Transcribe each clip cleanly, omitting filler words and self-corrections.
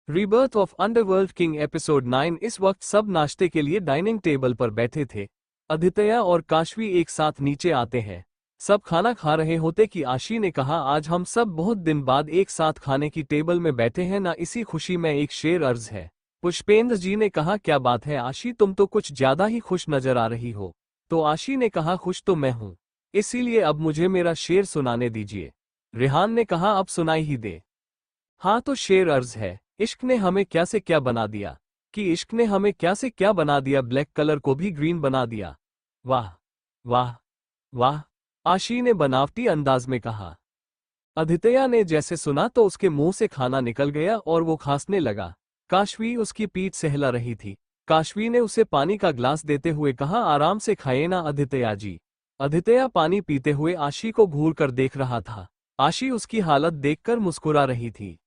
Rebirth of underworld king episode 9। इस वक्त सब नाश्ते के लिए डाइनिंग टेबल पर बैठे थे। आदित्य और काशवी एक साथ नीचे आते हैं। सब खाना खा रहे होते कि आशी ने कहा, आज हम सब बहुत दिन बाद एक साथ खाने की टेबल में बैठे हैं ना, इसी खुशी में एक शेर अर्ज है। पुष्पेंद्र जी ने कहा, क्या बात है आशी, तुम तो कुछ ज्यादा ही खुश नजर आ रही हो। तो आशी ने कहा, खुश तो मैं हूं, इसीलिए अब मुझे मेरा शेर सुनाने दीजिए। रेहान ने कहा, अब सुनाई ही दे। हाँ तो शेर अर्ज है, इश्क ने हमें क्या से क्या बना दिया। कि इश्क ने हमें क्या से क्या बना दिया, ब्लैक कलर को भी ग्रीन बना दिया। वाह वाह वाह, आशी ने बनावटी अंदाज में कहा। आदित्य ने जैसे सुना तो उसके मुंह से खाना निकल गया और वो खांसने लगा। काशवी उसकी पीठ सहला रही थी। काशवी ने उसे पानी का ग्लास देते हुए कहा, आराम से खाइए ना आदित्य जी। आदित्य पानी पीते हुए आशी को घूर कर देख रहा था। आशी उसकी हालत देखकर मुस्कुरा रही थी।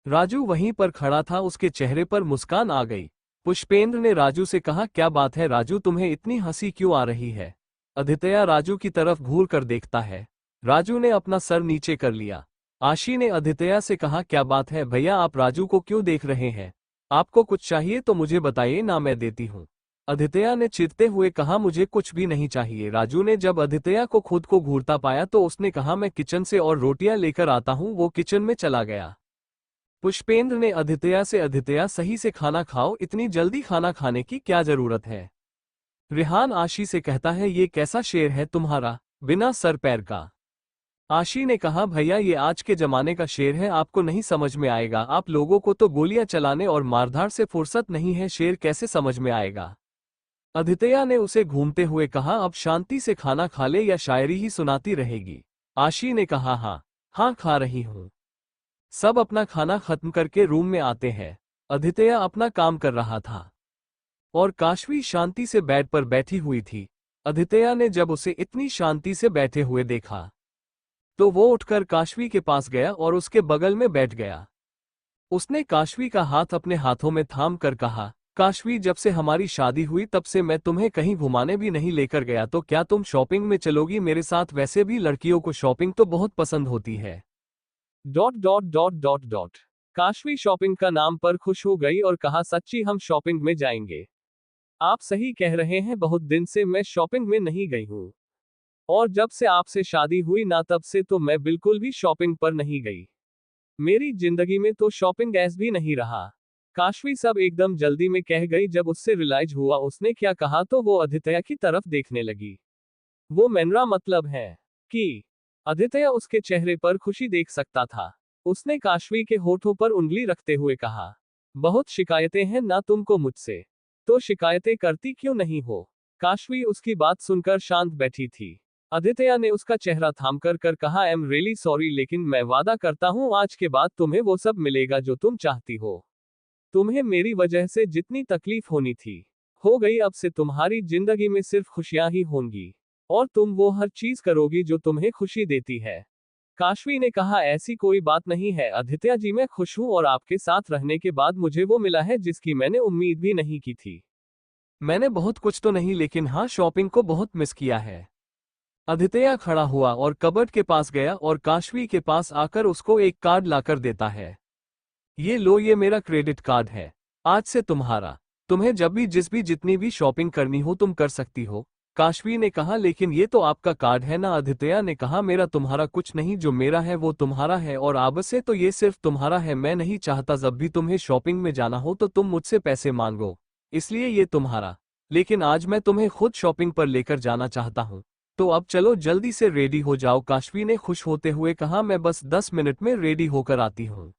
राजू वहीं पर खड़ा था, उसके चेहरे पर मुस्कान आ गई। पुष्पेंद्र ने राजू से कहा, क्या बात है राजू, तुम्हें इतनी हंसी क्यों आ रही है। आदित्य राजू की तरफ घूर कर देखता है। राजू ने अपना सर नीचे कर लिया। आशी ने आदित्य से कहा, क्या बात है भैया, आप राजू को क्यों देख रहे हैं। आपको कुछ चाहिए तो मुझे बताइए ना, मैं देती हूँ। आदित्य ने चिढ़ते हुए कहा, मुझे कुछ भी नहीं चाहिए। राजू ने जब आदित्य को खुद को घूरता पाया तो उसने कहा, मैं किचन से और रोटियां लेकर आता हूँ। वो किचन में चला गया। पुष्पेंद्र ने आदित्य से, आदित्य सही से खाना खाओ, इतनी जल्दी खाना खाने की क्या जरूरत है। रेहान आशी से कहता है, ये कैसा शेर है तुम्हारा, बिना सर पैर का। आशी ने कहा, भैया ये आज के जमाने का शेर है, आपको नहीं समझ में आएगा। आप लोगों को तो गोलियां चलाने और मारधाड़ से फुर्सत नहीं है, शेर कैसे समझ में आएगा। आदित्य ने उसे घूमते हुए कहा, अब शांति से खाना खा ले या शायरी ही सुनाती रहेगी। आशी ने कहा, हाँ हाँ खा रही हूँ। सब अपना खाना खत्म करके रूम में आते हैं। आदित्य अपना काम कर रहा था और काशवी शांति से बेड पर बैठी हुई थी। आदित्य ने जब उसे इतनी शांति से बैठे हुए देखा तो वो उठकर काशवी के पास गया और उसके बगल में बैठ गया। उसने काशवी का हाथ अपने हाथों में थाम कर कहा, काशवी, जब से हमारी शादी हुई तब से मैं तुम्हें कहीं घुमाने भी नहीं लेकर गया, तो क्या तुम शॉपिंग में चलोगी मेरे साथ। वैसे भी लड़कियों को शॉपिंग तो बहुत पसंद होती है। Dot dot dot dot dot. Kashvi shopping का नाम पर खुश हो गई और कहा, सच्ची हम शॉपिंग में जाएंगे। आप सही कह रहे हैं, बहुत दिन से मैं शॉपिंग में नहीं गई हूँ। और जब से आपसे शादी हुई ना, तब से तो मैं बिल्कुल भी शॉपिंग पर नहीं गई। मेरी जिंदगी में तो शॉपिंग ऐस भी नहीं रहा। काशवी सब एकदम जल्दी में कह गई। जब उससे रियलाइज हुआ उसने क्या कहा तो वो आदित्य की तरफ देखने लगी। वो मेरा मतलब है कि आदित्य उसके चेहरे पर खुशी देख सकता था। उसने काशवी के होठों पर उंगली रखते हुए कहा, बहुत शिकायतें हैं ना तुमको मुझसे, तो शिकायतें करती क्यों नहीं हो। काशवी उसकी बात सुनकर शांत बैठी थी। आदित्य ने उसका चेहरा थामकर कर कहा, आई एम रियली सॉरी, लेकिन मैं वादा करता हूँ आज के बाद तुम्हें वो सब मिलेगा जो तुम चाहती हो। तुम्हें मेरी वजह से जितनी तकलीफ होनी थी हो गई, अब से तुम्हारी जिंदगी में सिर्फ खुशियां ही होंगी और तुम वो हर चीज करोगी जो तुम्हें खुशी देती है। काशवी ने कहा, ऐसी कोई बात नहीं है आदित्य जी, मैं खुश हूं और आपके साथ रहने के बाद मुझे वो मिला है जिसकी मैंने उम्मीद भी नहीं की थी। मैंने बहुत कुछ तो नहीं, लेकिन हाँ शॉपिंग को बहुत मिस किया है। आदित्य खड़ा हुआ और कबर्ड के पास गया और काशवी के पास आकर उसको एक कार्ड लाकर देता है। ये लो, ये मेरा क्रेडिट कार्ड है, आज से तुम्हारा। तुम्हें जब भी जिस भी जितनी भी शॉपिंग करनी हो तुम कर सकती हो। काशवी ने कहा, लेकिन ये तो आपका कार्ड है ना। आदित्य ने कहा, मेरा तुम्हारा कुछ नहीं, जो मेरा है वो तुम्हारा है और अब से तो ये सिर्फ तुम्हारा है। मैं नहीं चाहता जब भी तुम्हें शॉपिंग में जाना हो तो तुम मुझसे पैसे मांगो, इसलिए ये तुम्हारा। लेकिन आज मैं तुम्हें खुद शॉपिंग पर लेकर जाना चाहता हूँ, तो अब चलो जल्दी से रेडी हो जाओ। काशवी ने खुश होते हुए कहा, मैं बस 10 मिनट में रेडी होकर आती हूँ।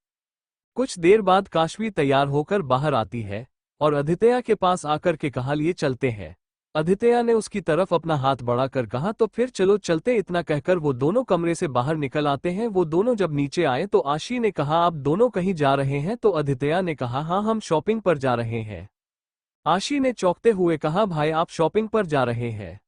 कुछ देर बाद काशवी तैयार होकर बाहर आती है और आदित्य के पास आकर के कहा, लिए चलते हैं। आदित्य ने उसकी तरफ अपना हाथ बढ़ाकर कहा, तो फिर चलो चलते। इतना कहकर वो दोनों कमरे से बाहर निकल आते हैं। वो दोनों जब नीचे आए तो आशी ने कहा, आप दोनों कहीं जा रहे हैं। तो आदित्य ने कहा, हाँ हम शॉपिंग पर जा रहे हैं। आशी ने चौंकते हुए कहा, भाई आप शॉपिंग पर जा रहे हैं,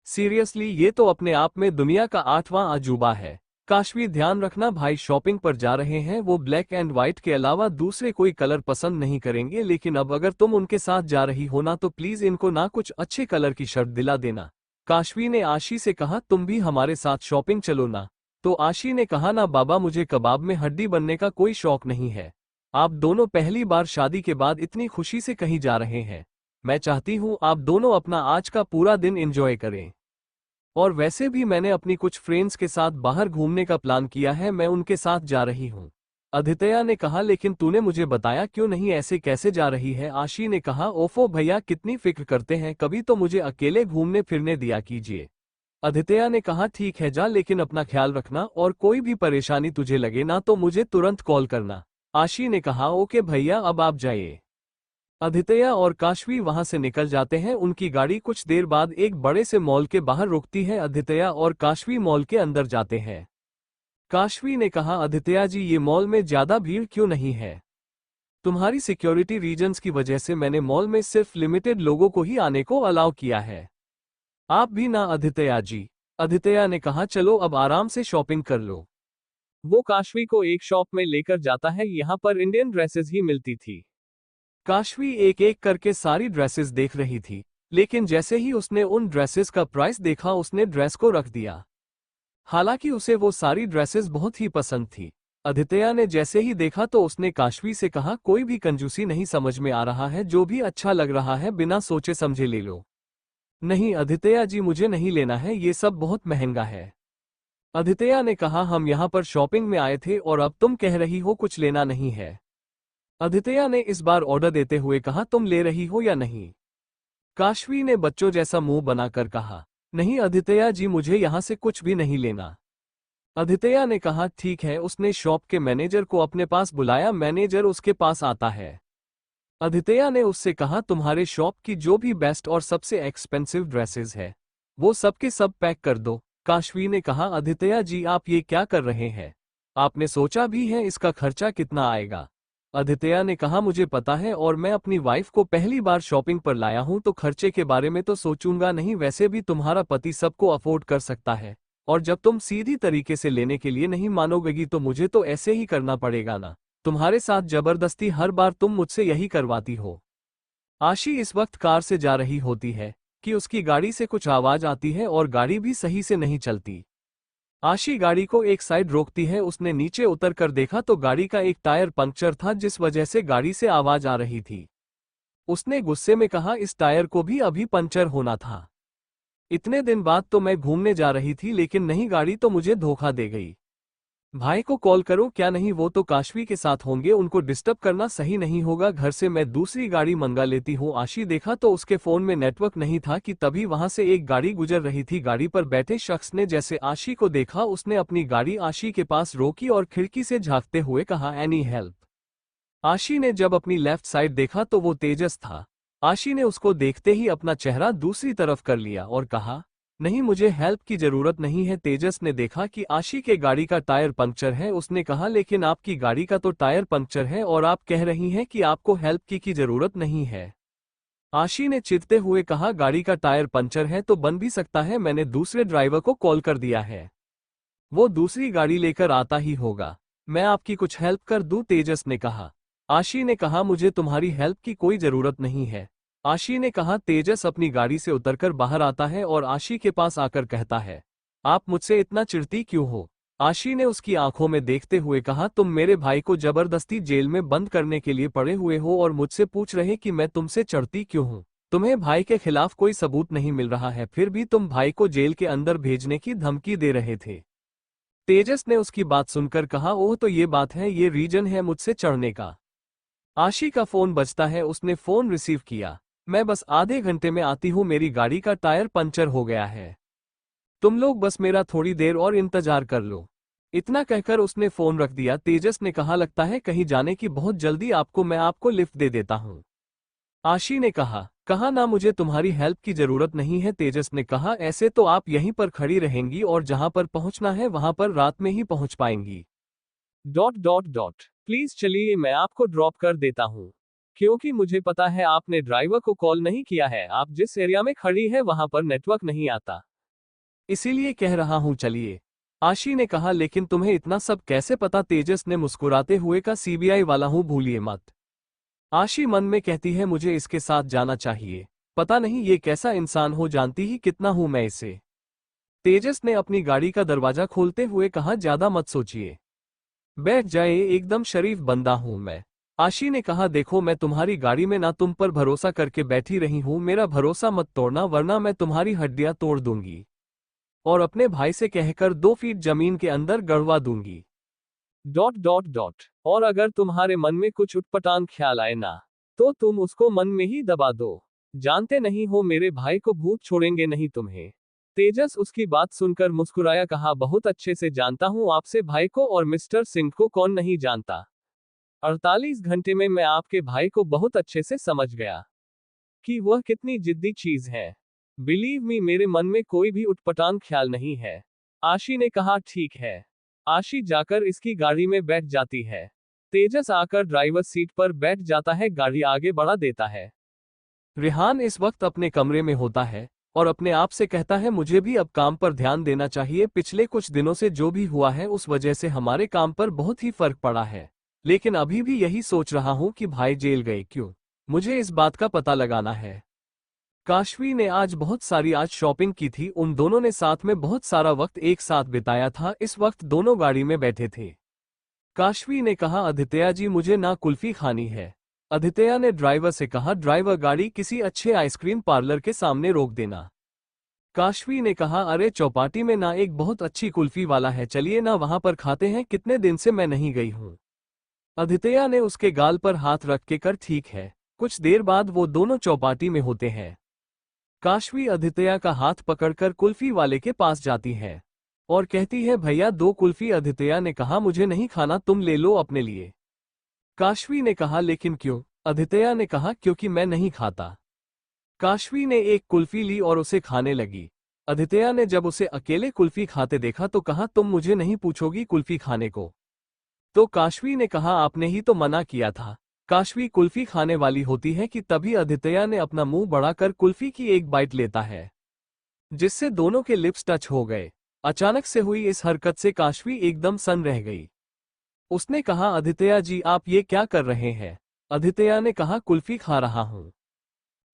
सीरियसली। ये तो अपने आप में दुनिया का 8वां अजूबा है। काशवी, ध्यान रखना भाई शॉपिंग पर जा रहे हैं, वो ब्लैक एंड व्हाइट के अलावा दूसरे कोई कलर पसंद नहीं करेंगे। लेकिन अब अगर तुम उनके साथ जा रही हो ना तो प्लीज इनको ना कुछ अच्छे कलर की शर्ट दिला देना। काशवी ने आशी से कहा, तुम भी हमारे साथ शॉपिंग चलो ना। तो आशी ने कहा, ना बाबा, मुझे कबाब में हड्डी बनने का कोई शौक नहीं है। आप दोनों पहली बार शादी के बाद इतनी खुशी से कहीं जा रहे हैं। मैं चाहती हूँ आप दोनों अपना आज का पूरा दिन एंजॉय करें। और वैसे भी मैंने अपनी कुछ फ्रेंड्स के साथ बाहर घूमने का प्लान किया है, मैं उनके साथ जा रही हूँ। आदित्य ने कहा, लेकिन तूने मुझे बताया क्यों नहीं, ऐसे कैसे जा रही है? आशी ने कहा, ओफो भैया कितनी फिक्र करते हैं, कभी तो मुझे अकेले घूमने फिरने दिया कीजिए। आदित्य ने कहा, ठीक है जा, लेकिन अपना ख्याल रखना और कोई भी परेशानी तुझे लगे ना तो मुझे तुरंत कॉल करना। आशी ने कहा, ओके भैया अब आप जाइए। आदित्य और काशवी वहां से निकल जाते हैं। उनकी गाड़ी कुछ देर बाद एक बड़े से मॉल के बाहर रुकती है। आदित्य और काशवी मॉल के अंदर जाते हैं। काशवी ने कहा, आदित्य जी ये मॉल में ज्यादा भीड़ क्यों नहीं है? तुम्हारी सिक्योरिटी रीजंस की वजह से मैंने मॉल में सिर्फ लिमिटेड लोगों को ही आने को अलाउ किया है। आप भी ना आदित्य जी। आदित्य ने कहा, चलो अब आराम से शॉपिंग कर लो। वो काशवी को एक शॉप में लेकर जाता है, यहाँ पर इंडियन ड्रेसेस ही मिलती थी। काशवी एक एक करके सारी ड्रेसेस देख रही थी, लेकिन जैसे ही उसने उन ड्रेसेस का प्राइस देखा उसने ड्रेस को रख दिया। हालांकि उसे वो सारी ड्रेसेस बहुत ही पसंद थी। आदित्य ने जैसे ही देखा तो उसने काशवी से कहा, कोई भी कंजूसी नहीं समझ में आ रहा है, जो भी अच्छा लग रहा है बिना सोचे समझे ले लो। नहीं आदित्य जी मुझे नहीं लेना है, ये सब बहुत महंगा है। आदित्य ने कहा, हम यहाँ पर शॉपिंग में आए थे और अब तुम कह रही हो कुछ लेना नहीं है। आदित्य ने इस बार ऑर्डर देते हुए कहा, तुम ले रही हो या नहीं? काशवी ने बच्चों जैसा मुंह बनाकर कहा, नहीं आदित्य जी मुझे यहाँ से कुछ भी नहीं लेना। आदित्य ने कहा, ठीक है। उसने शॉप के मैनेजर को अपने पास बुलाया। मैनेजर उसके पास आता है। आदित्य ने उससे कहा, तुम्हारे शॉप की जो भी बेस्ट और सबसे एक्सपेंसिव ड्रेसेस है वो सब के सब पैक कर दो। काशवी ने कहा, आदित्य जी आप ये क्या कर रहे हैं? आपने सोचा भी है इसका खर्चा कितना आएगा? आदित्य ने कहा, मुझे पता है और मैं अपनी वाइफ को पहली बार शॉपिंग पर लाया हूं तो खर्चे के बारे में तो सोचूंगा नहीं, वैसे भी तुम्हारा पति सबको अफोर्ड कर सकता है और जब तुम सीधी तरीके से लेने के लिए नहीं मानोगी तो मुझे तो ऐसे ही करना पड़ेगा ना। तुम्हारे साथ जबरदस्ती हर बार तुम मुझसे यही करवाती हो। आशी इस वक्त कार से जा रही होती है कि उसकी गाड़ी से कुछ आवाज आती है और गाड़ी भी सही से नहीं चलती। आशी गाड़ी को एक साइड रोकती है। उसने नीचे उतर कर देखा तो गाड़ी का एक टायर पंक्चर था, जिस वजह से गाड़ी से आवाज आ रही थी। उसने गुस्से में कहा, इस टायर को भी अभी पंक्चर होना था। इतने दिन बाद तो मैं घूमने जा रही थी, लेकिन नहीं गाड़ी तो मुझे धोखा दे गई। भाई को कॉल करो क्या नहीं, वो तो काशवी के साथ होंगे, उनको डिस्टर्ब करना सही नहीं होगा। घर से मैं दूसरी गाड़ी मंगा लेती हूँ। आशी देखा तो उसके फोन में नेटवर्क नहीं था कि तभी वहां से एक गाड़ी गुजर रही थी। गाड़ी पर बैठे शख्स ने जैसे आशी को देखा उसने अपनी गाड़ी आशी के पास रोकी और खिड़की से झांकते हुए कहा, एनी हेल्प? आशी ने जब अपनी लेफ्ट साइड देखा तो वो तेजस था। आशी ने उसको देखते ही अपना चेहरा दूसरी तरफ कर लिया और कहा, नहीं मुझे हेल्प की जरूरत नहीं है। तेजस ने देखा कि आशी के गाड़ी का टायर पंक्चर है। उसने कहा, लेकिन आपकी गाड़ी का तो टायर पंक्चर है और आप कह रही हैं कि आपको हेल्प की जरूरत नहीं है। आशी ने चिढ़ते हुए कहा, गाड़ी का टायर पंक्चर है तो बन भी सकता है, मैंने दूसरे ड्राइवर को कॉल कर दिया है, वो दूसरी गाड़ी लेकर आता ही होगा। मैं आपकी कुछ हेल्प कर दूं? तेजस ने कहा। आशी ने कहा, मुझे तुम्हारी हेल्प की कोई जरूरत नहीं है। आशी ने कहा। तेजस अपनी गाड़ी से उतरकर बाहर आता है और आशी के पास आकर कहता है, आप मुझसे इतना चिढ़ती क्यों हो? आशी ने उसकी आंखों में देखते हुए कहा, तुम मेरे भाई को जबरदस्ती जेल में बंद करने के लिए पड़े हुए हो और मुझसे पूछ रहे कि मैं तुमसे चिढ़ती क्यों हूं? तुम्हें भाई के खिलाफ कोई सबूत नहीं मिल रहा है, फिर भी तुम भाई को जेल के अंदर भेजने की धमकी दे रहे थे। तेजस ने उसकी बात सुनकर कहा, ओह तो ये बात है, ये रीजन है मुझसे चढ़ने का। आशी का फोन बजता है। उसने फोन रिसीव किया। मैं बस आधे घंटे में आती हूँ, मेरी गाड़ी का टायर पंचर हो गया है, तुम लोग बस मेरा थोड़ी देर और इंतजार कर लो। इतना कहकर उसने फोन रख दिया। तेजस ने कहा, लगता है कहीं जाने की बहुत जल्दी, आपको मैं आपको लिफ्ट दे देता हूँ। आशी ने कहा ना मुझे तुम्हारी हेल्प की जरूरत नहीं है। तेजस ने कहा, ऐसे तो आप यहीं पर खड़ी रहेंगी और जहां पर पहुंचना है वहां पर रात में ही पहुंच पाएंगी। प्लीज चलिए, मैं आपको ड्रॉप कर देता हूँ, क्योंकि मुझे पता है आपने ड्राइवर को कॉल नहीं किया है, आप जिस एरिया में खड़ी है वहां पर नेटवर्क नहीं आता, इसीलिए कह रहा हूँ चलिए। आशी ने कहा, लेकिन तुम्हें इतना सब कैसे पता? तेजस ने मुस्कुराते हुए कहा, सीबीआई वाला हूँ, भूलिए मत। आशी मन में कहती है, मुझे इसके साथ जाना चाहिए, पता नहीं ये कैसा इंसान हो, जानती ही कितना हूं मैं इसे। तेजस ने अपनी गाड़ी का दरवाजा खोलते हुए कहा, ज्यादा मत सोचिए, बैठ जाए, एकदम शरीफ बंदा हूं मैं। आशी ने कहा देखो मैं तुम्हारी गाड़ी में ना तुम पर भरोसा करके बैठी रही हूं, मेरा भरोसा मत तोड़ना वरना मैं तुम्हारी हड्डियां तोड़ दूंगी और अपने भाई से कहकर 2 फीट जमीन के अंदर गड़वा दूंगी। और अगर तुम्हारे मन में कुछ उटपटांग ख्याल आए ना तो तुम उसको मन में ही दबा दो। जानते नहीं हो मेरे भाई को भूत छोड़ेंगे नहीं तुम्हें। तेजस उसकी बात सुनकर मुस्कुराया, कहा बहुत अच्छे से जानता हूं आपसे भाई को, और मिस्टर सिंह को कौन नहीं जानता। 48 घंटे में मैं आपके भाई को बहुत अच्छे से समझ गया कि वह कितनी जिद्दी चीज है। बिलीव मी मेरे मन में कोई भी उटपटांग ख्याल नहीं है। आशी ने कहा ठीक है। आशी जाकर इसकी गाड़ी में बैठ जाती है। तेजस आकर ड्राइवर सीट पर बैठ जाता है, गाड़ी आगे बढ़ा देता है। रिहान इस वक्त अपने कमरे में होता है और अपने आप से कहता है मुझे भी अब काम पर ध्यान देना चाहिए। पिछले कुछ दिनों से जो भी हुआ है उस वजह से हमारे काम पर बहुत ही फर्क पड़ा है, लेकिन अभी भी यही सोच रहा हूं कि भाई जेल गए क्यों, मुझे इस बात का पता लगाना है। काशवी ने आज शॉपिंग की थी। उन दोनों ने साथ में बहुत सारा वक्त एक साथ बिताया था। इस वक्त दोनों गाड़ी में बैठे थे। काशवी ने कहा आदित्य जी मुझे ना कुल्फी खानी है। आदित्य ने ड्राइवर से कहा ड्राइवर गाड़ी किसी अच्छे आइसक्रीम पार्लर के सामने रोक देना। काशवी ने कहा अरे चौपाटी में ना एक बहुत अच्छी कुल्फी वाला है, चलिए ना वहां पर खाते हैं, कितने दिन से मैं नहीं गई हूं। आदित्य ने उसके गाल पर हाथ रख के कर ठीक है। कुछ देर बाद वो दोनों चौपाटी में होते हैं। काशवी आदित्य का हाथ पकड़कर कुल्फी वाले के पास जाती है और कहती है भैया 2 कुल्फी। आदित्य ने कहा मुझे नहीं खाना, तुम ले लो अपने लिए। काशवी ने कहा लेकिन क्यों? आदित्य ने कहा क्योंकि मैं नहीं खाता। काशवी ने एक कुल्फी ली और उसे खाने लगी। आदित्य ने जब उसे अकेले कुल्फी खाते देखा तो कहा तुम मुझे नहीं पूछोगी कुल्फी खाने को? तो काशवी ने कहा आपने ही तो मना किया था। काशवी कुल्फी खाने वाली होती है कि तभी आदित्य ने अपना मुंह बढ़ाकर कुल्फी की एक बाइट लेता है, जिससे दोनों के लिप्स टच हो गए। अचानक से हुई इस हरकत से काशवी एकदम सन्न रह गई। उसने कहा आदित्य जी आप ये क्या कर रहे हैं? आदित्य ने कहा कुल्फी खा रहा हूं।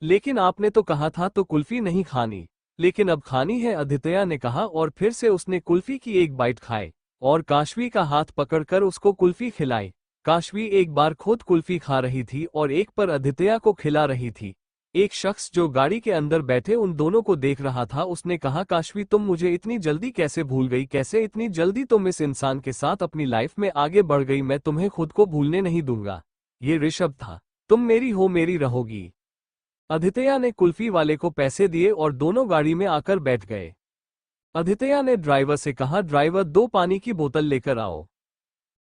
लेकिन आपने तो कहा था तो कुल्फी नहीं खानी, लेकिन अब खानी है, आदित्य ने कहा और फिर से उसने कुल्फी की एक बाइट खाई और काशवी का हाथ पकड़कर उसको कुल्फी खिलाई। काशवी एक बार खुद कुल्फी खा रही थी और एक पर आदित्य को खिला रही थी। एक शख्स जो गाड़ी के अंदर बैठे उन दोनों को देख रहा था, उसने कहा काशवी तुम मुझे इतनी जल्दी कैसे भूल गई, कैसे इतनी जल्दी तुम इस इंसान के साथ अपनी लाइफ में आगे बढ़ गई? मैं तुम्हें खुद को भूलने नहीं दूंगा। ये ऋषभ था, तुम मेरी हो मेरी रहोगी। आदित्य ने कुल्फी वाले को पैसे दिए और दोनों गाड़ी में आकर बैठ गए। आदित्य ने ड्राइवर से कहा ड्राइवर 2 पानी की बोतल लेकर आओ।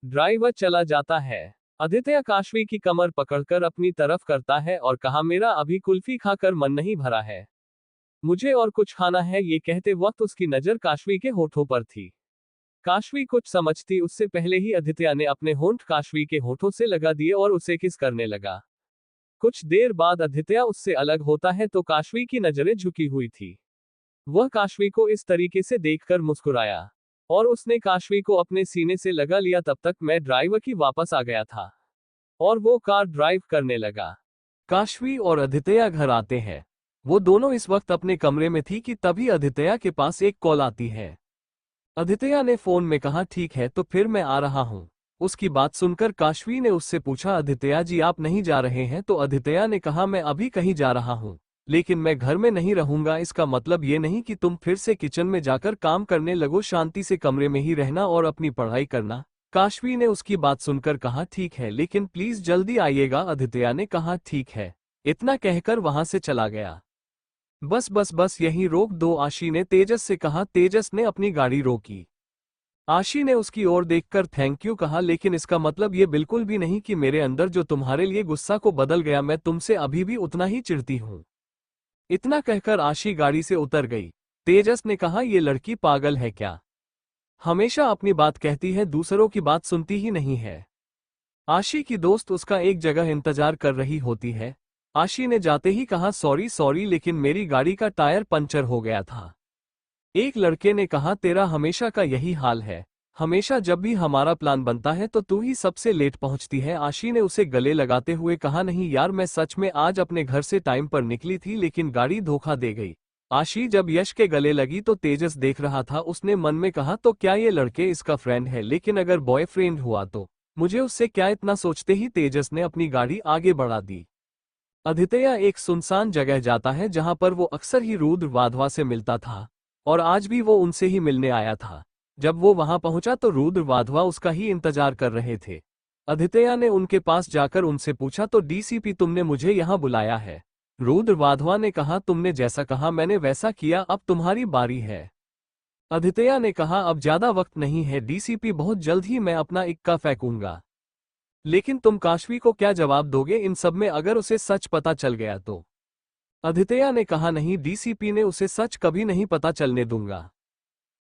ड्राइवर चला जाता है। आदित्य काशवी की कमर पकड़कर अपनी तरफ करता है और कहा मेरा अभी कुल्फी खाकर मन नहीं भरा है, मुझे और कुछ खाना है। ये कहते वक्त उसकी नजर काशवी के होठों पर थी। काशवी कुछ समझती उससे पहले ही आदित्य ने अपने होंठ काशवी के होठों से लगा दिए और उसे किस करने लगा। कुछ देर बाद आदित्य उससे अलग होता है तो काशवी की नजरें झुकी हुई थी। वह काशवी को इस तरीके से देखकर मुस्कुराया और उसने काशवी को अपने सीने से लगा लिया। तब तक मैं ड्राइवर की वापस आ गया था और वो कार ड्राइव करने लगा। काशवी और आदित्य घर आते हैं। वो दोनों इस वक्त अपने कमरे में थी कि तभी आदित्य के पास एक कॉल आती है। आदित्य ने फोन में कहा ठीक है तो फिर मैं आ रहा हूँ। उसकी बात सुनकर काशवी ने उससे पूछा आदित्य जी आप नहीं जा रहे हैं? तो आदित्य ने कहा मैं अभी कहीं जा रहा हूँ, लेकिन मैं घर में नहीं रहूंगा। इसका मतलब ये नहीं कि तुम फिर से किचन में जाकर काम करने लगो, शांति से कमरे में ही रहना और अपनी पढ़ाई करना। काशवी ने उसकी बात सुनकर कहा ठीक है लेकिन प्लीज जल्दी आइएगा। आदित्य ने कहा ठीक है। इतना कहकर वहां से चला गया। बस यहीं रोक दो, आशी ने तेजस से कहा। तेजस ने अपनी गाड़ी रोकी। आशी ने उसकी ओर देखकर थैंक यू कहा, लेकिन इसका मतलब ये बिल्कुल भी नहीं कि मेरे अंदर जो तुम्हारे लिए गुस्सा को बदल गया, मैं तुमसे अभी भी उतना ही चिढ़ती हूं। इतना कहकर आशी गाड़ी से उतर गई। तेजस ने कहा ये लड़की पागल है क्या? हमेशा अपनी बात कहती है, दूसरों की बात सुनती ही नहीं है। आशी की दोस्त उसका एक जगह इंतजार कर रही होती है। आशी ने जाते ही कहा सॉरी लेकिन मेरी गाड़ी का टायर पंचर हो गया था। एक लड़के ने कहा तेरा हमेशा का यही हाल है, हमेशा जब भी हमारा प्लान बनता है तो तू ही सबसे लेट पहुंचती है। आशी ने उसे गले लगाते हुए कहा नहीं यार, मैं सच में आज अपने घर से टाइम पर निकली थी लेकिन गाड़ी धोखा दे गई। आशी जब यश के गले लगी तो तेजस देख रहा था। उसने मन में कहा तो क्या ये लड़के इसका फ्रेंड है, लेकिन अगर बॉयफ्रेंड हुआ तो मुझे उससे क्या इतना सोचते ही तेजस ने अपनी गाड़ी आगे बढ़ा दी। आदित्य एक सुनसान जगह जाता है जहां पर वो अक्सर ही रुद्र वाधवा से मिलता था, और आज भी वो उनसे ही मिलने आया था। जब वो वहां पहुंचा तो रुद्र वाधवा उसका ही इंतजार कर रहे थे। आदित्य ने उनके पास जाकर उनसे पूछा, तो डीसीपी तुमने मुझे यहाँ बुलाया है? रुद्र वाधवा ने कहा, तुमने जैसा कहा मैंने वैसा किया, अब तुम्हारी बारी है। आदित्य ने कहा, अब ज्यादा वक्त नहीं है डीसीपी, बहुत जल्द ही मैं अपना इक्का फेंकूंगा। लेकिन तुम काशवी को क्या जवाब दोगे इन सब में अगर उसे सच पता चल गया तो? आदित्य ने कहा, नहीं डीसीपी ने उसे सच कभी नहीं पता चलने दूंगा,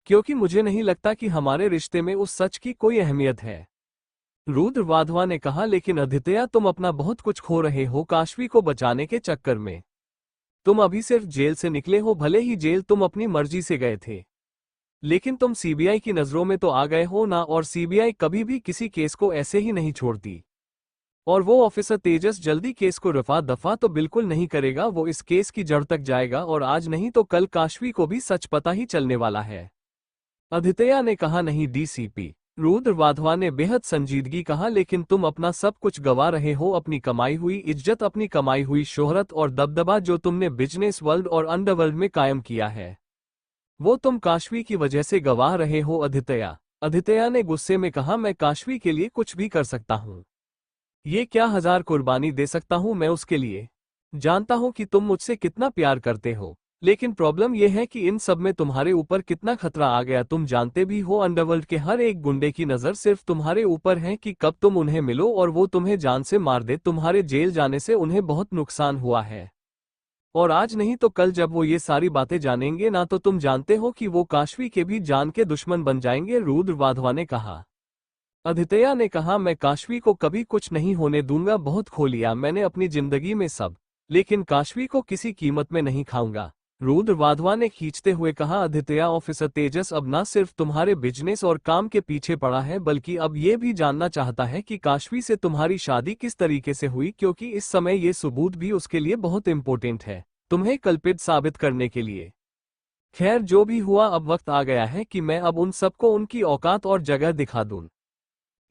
क्योंकि मुझे नहीं लगता कि हमारे रिश्ते में उस सच की कोई अहमियत है। रुद्र वाधवा ने कहा, लेकिन आदित्य तुम अपना बहुत कुछ खो रहे हो काशवी को बचाने के चक्कर में। तुम अभी सिर्फ जेल से निकले हो, भले ही जेल तुम अपनी मर्जी से गए थे, लेकिन तुम सीबीआई की नजरों में तो आ गए हो ना, और सीबीआई कभी भी किसी केस को ऐसे ही नहीं छोड़ती। और वो ऑफिसर तेजस जल्दी केस को रफा दफा तो बिल्कुल नहीं करेगा, वो इस केस की जड़ तक जाएगा और आज नहीं तो कल काशवी को भी सच पता ही चलने वाला है। आदित्य ने कहा, नहीं डीसीपी। रुद्र वाधवा ने बेहद संजीदगी कहा, लेकिन तुम अपना सब कुछ गवा रहे हो, अपनी कमाई हुई इज्जत, अपनी कमाई हुई शोहरत और दबदबा जो तुमने बिजनेस वर्ल्ड और अंडरवर्ल्ड में कायम किया है, वो तुम काशवी की वजह से गवा रहे हो। आदित्य ने गुस्से में कहा, मैं काशवी के लिए कुछ भी कर सकता हूं। ये क्या 1000 कुर्बानी दे सकता हूं मैं उसके लिए। जानता हूं कि तुम मुझसे कितना प्यार करते हो, लेकिन प्रॉब्लम यह है कि इन सब में तुम्हारे ऊपर कितना खतरा आ गया। तुम जानते भी हो अंडरवर्ल्ड के हर एक गुंडे की नजर सिर्फ तुम्हारे ऊपर है कि कब तुम उन्हें मिलो और वो तुम्हें जान से मार दे। तुम्हारे जेल जाने से उन्हें बहुत नुकसान हुआ है, और आज नहीं तो कल जब वो ये सारी बातें जानेंगे ना, तो तुम जानते हो कि वो काशवी के भी जान के दुश्मन बन जाएंगे। रुद्र वाधवा ने कहा। आदित्य ने कहा, मैं काशवी को कभी कुछ नहीं होने दूंगा। बहुत खो लिया मैंने अपनी जिंदगी में सब, लेकिन काशवी को किसी कीमत में नहीं खाऊंगा। रुद्र वाधवा ने खींचते हुए कहा, आदित्य ऑफिसर तेजस अब ना सिर्फ तुम्हारे बिजनेस और काम के पीछे पड़ा है, बल्कि अब ये भी जानना चाहता है कि काशवी से तुम्हारी शादी किस तरीके से हुई, क्योंकि इस समय ये सबूत भी उसके लिए बहुत इंपॉर्टेंट है, तुम्हें कल्पित साबित करने के लिए। खैर जो भी हुआ, अब वक्त आ गया है कि मैं अब उन सबको उनकी औकात और जगह दिखा दूं।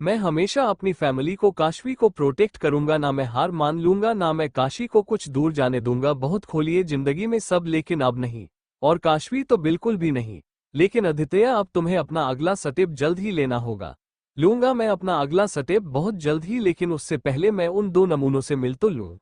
मैं हमेशा अपनी फैमिली को, काशवी को प्रोटेक्ट करूंगा, ना मैं हार मान लूंगा, ना मैं काशी को कुछ दूर जाने दूंगा। बहुत खोलिए जिंदगी में सब, लेकिन अब नहीं, और काशवी तो बिल्कुल भी नहीं। लेकिन आदित्य अब तुम्हें अपना अगला स्टेप जल्द ही लेना होगा। लूंगा मैं अपना अगला स्टेप बहुत जल्द ही, लेकिन उससे पहले मैं उन 2 नमूनों से मिल तो लूं।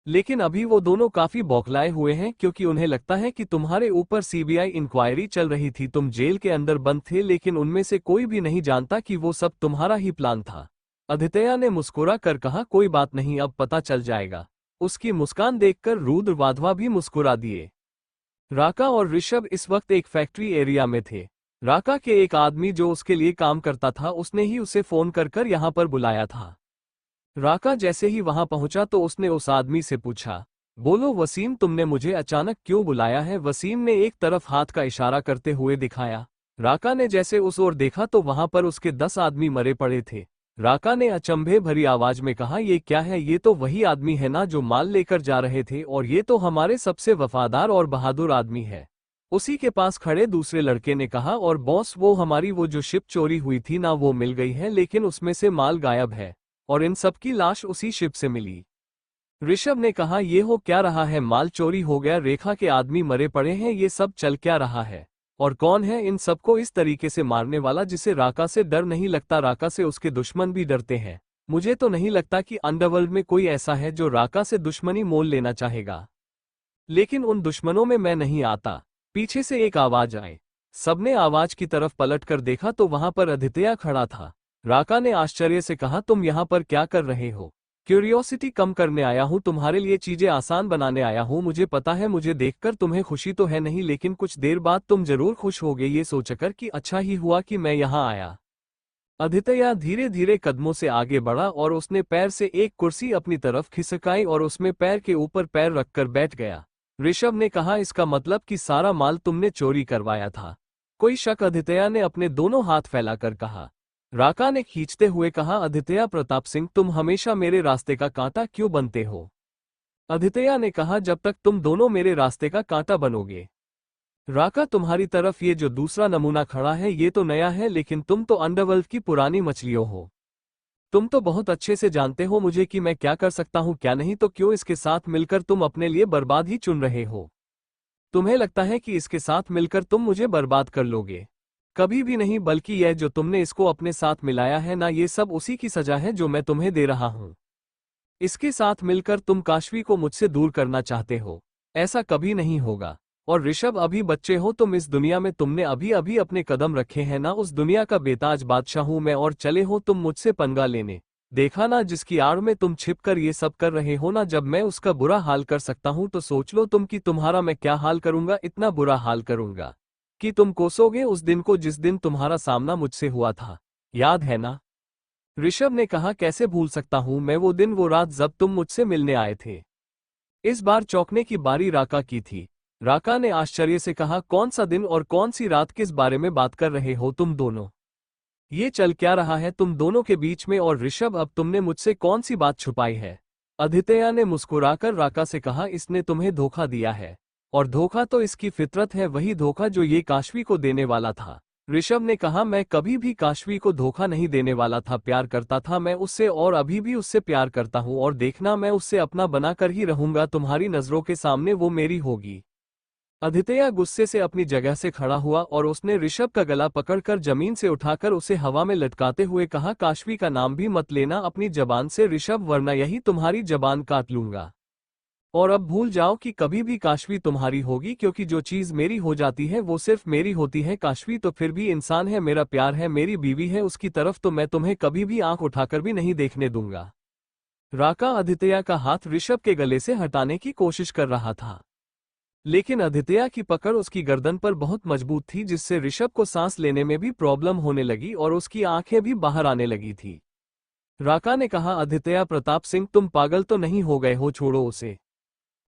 लेकिन अभी वो दोनों काफी बौखलाए हुए हैं, क्योंकि उन्हें लगता है कि तुम्हारे ऊपर सीबीआई इंक्वायरी चल रही थी। तुम जेल के अंदर बंद थे, लेकिन उनमें से कोई भी नहीं जानता कि वो सब तुम्हारा ही प्लान था। आदित्य ने मुस्कुरा कर कहा, कोई बात नहीं, अब पता चल जाएगा। उसकी मुस्कान देखकर रुद्र वाधवा भी मुस्कुरा दिए। राका और ऋषभ इस वक्त एक फैक्ट्री एरिया में थे। राका के एक आदमी जो उसके लिए काम करता था, उसने ही उसे फोन कर यहाँ पर बुलाया था। राका जैसे ही वहां पहुंचा तो उसने उस आदमी से पूछा, बोलो वसीम, तुमने मुझे अचानक क्यों बुलाया है? वसीम ने एक तरफ हाथ का इशारा करते हुए दिखाया। राका ने जैसे उस ओर देखा तो वहां पर उसके 10 आदमी मरे पड़े थे। राका ने अचंभे भरी आवाज में कहा, ये क्या है? ये तो वही आदमी है ना जो माल लेकर जा रहे थे, और ये तो हमारे सबसे वफादार और बहादुर आदमी है। उसी के पास खड़े दूसरे लड़के ने कहा, और बॉस वो हमारी वो जो शिप चोरी हुई थी ना, वो मिल गई है, लेकिन उसमें से माल गायब है, और इन सबकी लाश उसी शिप से मिली। ऋषभ ने कहा, ये हो क्या रहा है? माल चोरी हो गया, रेखा के आदमी मरे पड़े हैं, ये सब चल क्या रहा है? और कौन है इन सबको इस तरीके से मारने वाला जिसे राका से डर नहीं लगता? राका से उसके दुश्मन भी डरते हैं। मुझे तो नहीं लगता कि अंडरवर्ल्ड में कोई ऐसा है जो राका से दुश्मनी मोल लेना चाहेगा, लेकिन उन दुश्मनों में मैं नहीं आता। पीछे से एक आवाज आई। सबने आवाज की तरफ पलट कर देखा तो वहां पर आदित्य खड़ा था। राका ने आश्चर्य से कहा, तुम यहाँ पर क्या कर रहे हो? क्यूरियोसिटी कम करने आया हूँ, तुम्हारे लिए चीजें आसान बनाने आया हूँ। मुझे पता है मुझे देखकर तुम्हें खुशी तो है नहीं, लेकिन कुछ देर बाद तुम जरूर खुश होगे ये सोचकर कि अच्छा ही हुआ कि मैं यहाँ आया। आदित्य धीरे धीरे कदमों से आगे बढ़ा और उसने पैर से एक कुर्सी अपनी तरफ खिसकाई और उसमें पैर के ऊपर पैर रखकर बैठ गया। ऋषभ ने कहा, इसका मतलब कि सारा माल तुमने चोरी करवाया था? कोई शक? आदित्य ने अपने दोनों हाथ फैलाकर कहा। राका ने खींचते हुए कहा, आदित्य प्रताप सिंह, तुम हमेशा मेरे रास्ते का कांटा क्यों बनते हो? आदित्य ने कहा, जब तक तुम दोनों मेरे रास्ते का कांटा बनोगे। राका, तुम्हारी तरफ ये जो दूसरा नमूना खड़ा है ये तो नया है, लेकिन तुम तो अंडरवर्ल्ड की पुरानी मछलियों हो। तुम तो बहुत अच्छे से जानते हो मुझे कि मैं क्या कर सकता हूँ क्या नहीं, तो क्यों इसके साथ मिलकर तुम अपने लिए बर्बाद ही चुन रहे हो? तुम्हें लगता है कि इसके साथ मिलकर तुम मुझे बर्बाद कर लोगे? कभी भी नहीं, बल्कि यह जो तुमने इसको अपने साथ मिलाया है ना, ये सब उसी की सजा है जो मैं तुम्हें दे रहा हूँ। इसके साथ मिलकर तुम काशवी को मुझसे दूर करना चाहते हो। ऐसा कभी नहीं होगा। और ऋषभ, अभी बच्चे हो तुम, इस दुनिया में तुमने अभी अभी अपने कदम रखे हैं ना, उस दुनिया का बेताज बादशाह हूं मैं, और चले हो तुम मुझसे पंगा लेने। देखा ना जिसकी आड़ में तुम छिपकर ये सब कर रहे हो ना, जब मैं उसका बुरा हाल कर सकता हूं तो सोच लो तुम कि तुम्हारा मैं क्या हाल करूंगा। इतना बुरा हाल करूंगा कि तुम कोसोगे उस दिन को जिस दिन तुम्हारा सामना मुझसे हुआ था। याद है ना? ऋषभ ने कहा, कैसे भूल सकता हूं मैं वो दिन वो रात जब तुम मुझसे मिलने आए थे। इस बार चौंकने की बारी राका की थी। राका ने आश्चर्य से कहा, कौन सा दिन और कौन सी रात, किस बारे में बात कर रहे हो तुम दोनों? ये चल क्या रहा है तुम दोनों के बीच में? और ऋषभ, अब तुमने मुझसे कौन सी बात छुपाई है? आदित्य ने मुस्कुराकर राका से कहा, इसने तुम्हें धोखा दिया है। और धोखा तो इसकी फितरत है, वही धोखा जो ये काशवी को देने वाला था। ऋषभ ने कहा, मैं कभी भी काशवी को धोखा नहीं देने वाला था, प्यार करता था मैं उससे और अभी भी उससे प्यार करता हूं, और देखना मैं उससे अपना बनाकर ही रहूंगा, तुम्हारी नजरों के सामने वो मेरी होगी। आदित्य गुस्से से अपनी जगह से खड़ा हुआ और उसने ऋषभ का गला पकड़कर जमीन से उठाकर उसे हवा में लटकाते हुए कहा, काशवी का नाम भी मत लेना अपनी जबान से ऋषभ, वरना यही तुम्हारी जबान काट लूंगा। और अब भूल जाओ कि कभी भी काशवी तुम्हारी होगी, क्योंकि जो चीज मेरी हो जाती है वो सिर्फ मेरी होती है। काशवी तो फिर भी इंसान है, मेरा प्यार है, मेरी बीवी है, उसकी तरफ तो मैं तुम्हें कभी भी आंख उठाकर भी नहीं देखने दूंगा। राका आदित्य का हाथ ऋषभ के गले से हटाने की कोशिश कर रहा था, लेकिन आदित्य की पकड़ उसकी गर्दन पर बहुत मजबूत थी, जिससे ऋषभ को सांस लेने में भी प्रॉब्लम होने लगी और उसकी आंखें भी बाहर आने लगी थी। राका ने कहा, आदित्य प्रताप सिंह, तुम पागल तो नहीं हो गए हो? छोड़ो उसे।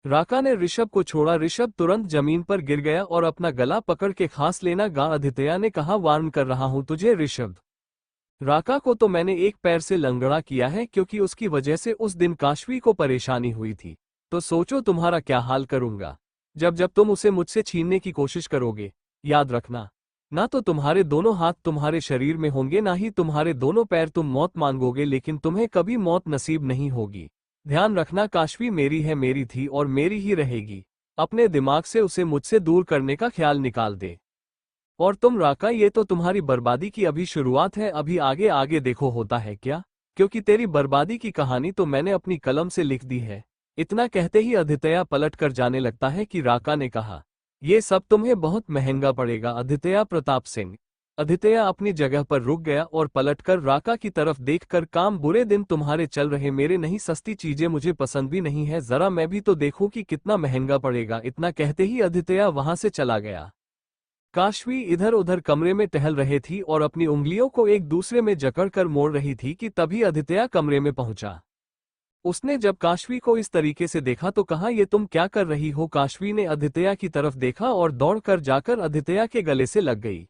राका ने ऋषभ को छोड़ा। ऋषभ तुरंत जमीन पर गिर गया और अपना गला पकड़ के खांस लेना गा। आदित्य ने कहा, वार्न कर रहा हूं तुझे ऋषभ। राका को तो मैंने एक पैर से लंगड़ा किया है, क्योंकि उसकी वजह से उस दिन काशवी को परेशानी हुई थी। तो सोचो तुम्हारा क्या हाल करूंगा जब जब तुम उसे मुझसे छीनने की कोशिश करोगे। याद रखना, ना तो तुम्हारे दोनों हाथ तुम्हारे शरीर में होंगे, ना ही तुम्हारे दोनों पैर, तुम मौत मांगोगे लेकिन तुम्हें कभी मौत नसीब नहीं होगी। ध्यान रखना, काशवी मेरी है, मेरी थी और मेरी ही रहेगी। अपने दिमाग से उसे मुझसे दूर करने का ख्याल निकाल दे। और तुम राका, ये तो तुम्हारी बर्बादी की अभी शुरुआत है, अभी आगे आगे देखो होता है क्या, क्योंकि तेरी बर्बादी की कहानी तो मैंने अपनी कलम से लिख दी है। इतना कहते ही आदित्य पलट कर जाने लगता है कि राका ने कहा, ये सब तुम्हें बहुत महंगा पड़ेगा आदित्य प्रताप सिंह। आदित्य अपनी जगह पर रुक गया और पलटकर राका की तरफ देखकर, काम बुरे दिन तुम्हारे चल रहे मेरे नहीं, सस्ती चीजें मुझे पसंद भी नहीं है, जरा मैं भी तो देखूं कि कितना महंगा पड़ेगा। इतना कहते ही आदित्य वहां से चला गया। काशवी इधर उधर कमरे में टहल रहे थी और अपनी उंगलियों को एक दूसरे में जकड़कर मोड़ रही थी कि तभी आदित्य कमरे में पहुंचा। उसने जब काशवी को इस तरीके से देखा तो कहा, ये तुम क्या कर रही हो? काशवी ने आदित्य की तरफ देखा और दौड़कर जाकर आदित्य के गले से लग गई।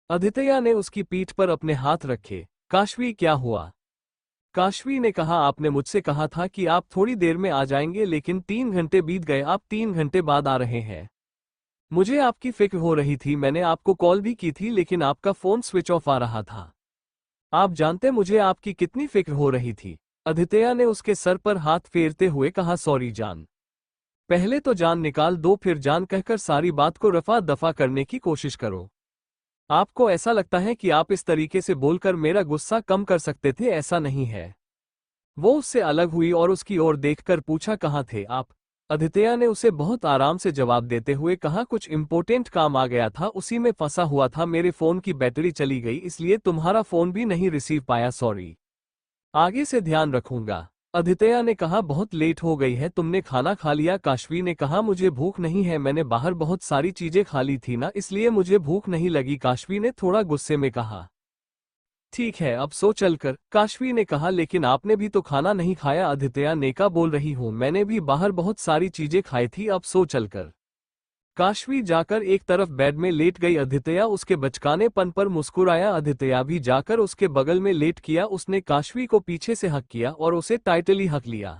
आदित्य ने उसकी पीठ पर अपने हाथ रखे। काशवी, क्या हुआ? काशवी ने कहा, आपने मुझसे कहा था कि आप थोड़ी देर में आ जाएंगे, लेकिन 3 घंटे बीत गए, आप 3 घंटे बाद आ रहे हैं। मुझे आपकी फिक्र हो रही थी, मैंने आपको कॉल भी की थी, लेकिन आपका फोन स्विच ऑफ आ रहा था। आप जानते मुझे आपकी कितनी फिक्र हो रही थी? आदित्य ने उसके सर पर हाथ फेरते हुए कहा, सॉरी जान। पहले तो जान निकाल दो, फिर जान कहकर सारी बात को रफा दफा करने की कोशिश करो। आपको ऐसा लगता है कि आप इस तरीके से बोलकर मेरा गुस्सा कम कर सकते थे? ऐसा नहीं है। वो उससे अलग हुई और उसकी ओर देखकर पूछा, कहाँ थे आप? आदित्य ने उसे बहुत आराम से जवाब देते हुए कहा, कुछ इम्पोर्टेंट काम आ गया था, उसी में फंसा हुआ था, मेरे फोन की बैटरी चली गई, इसलिए तुम्हारा फोन भी नहीं रिसीव पाया, सॉरी। आगे से ध्यान रखूंगा। आदित्य ने कहा, बहुत लेट हो गई है, तुमने खाना खा लिया? काशवी ने कहा, मुझे भूख नहीं है, मैंने बाहर बहुत सारी चीजें खा ली थी ना, इसलिए मुझे भूख नहीं लगी। काशवी ने थोड़ा गुस्से में कहा, ठीक है अब सो चलकर। काशवी ने कहा, लेकिन आपने भी तो खाना नहीं खाया। आदित्य ने कहा, बोल रही हूं, मैंने भी बाहर बहुत सारी चीजें खाई थी, अब सो चलकर। काशवी जाकर एक तरफ बेड में लेट गई। आदित्य उसके बचकानेपन पर मुस्कुराया। आदित्य भी जाकर उसके बगल में लेट किया। उसने काशवी को पीछे से हक किया और उसे टाइटली हक लिया।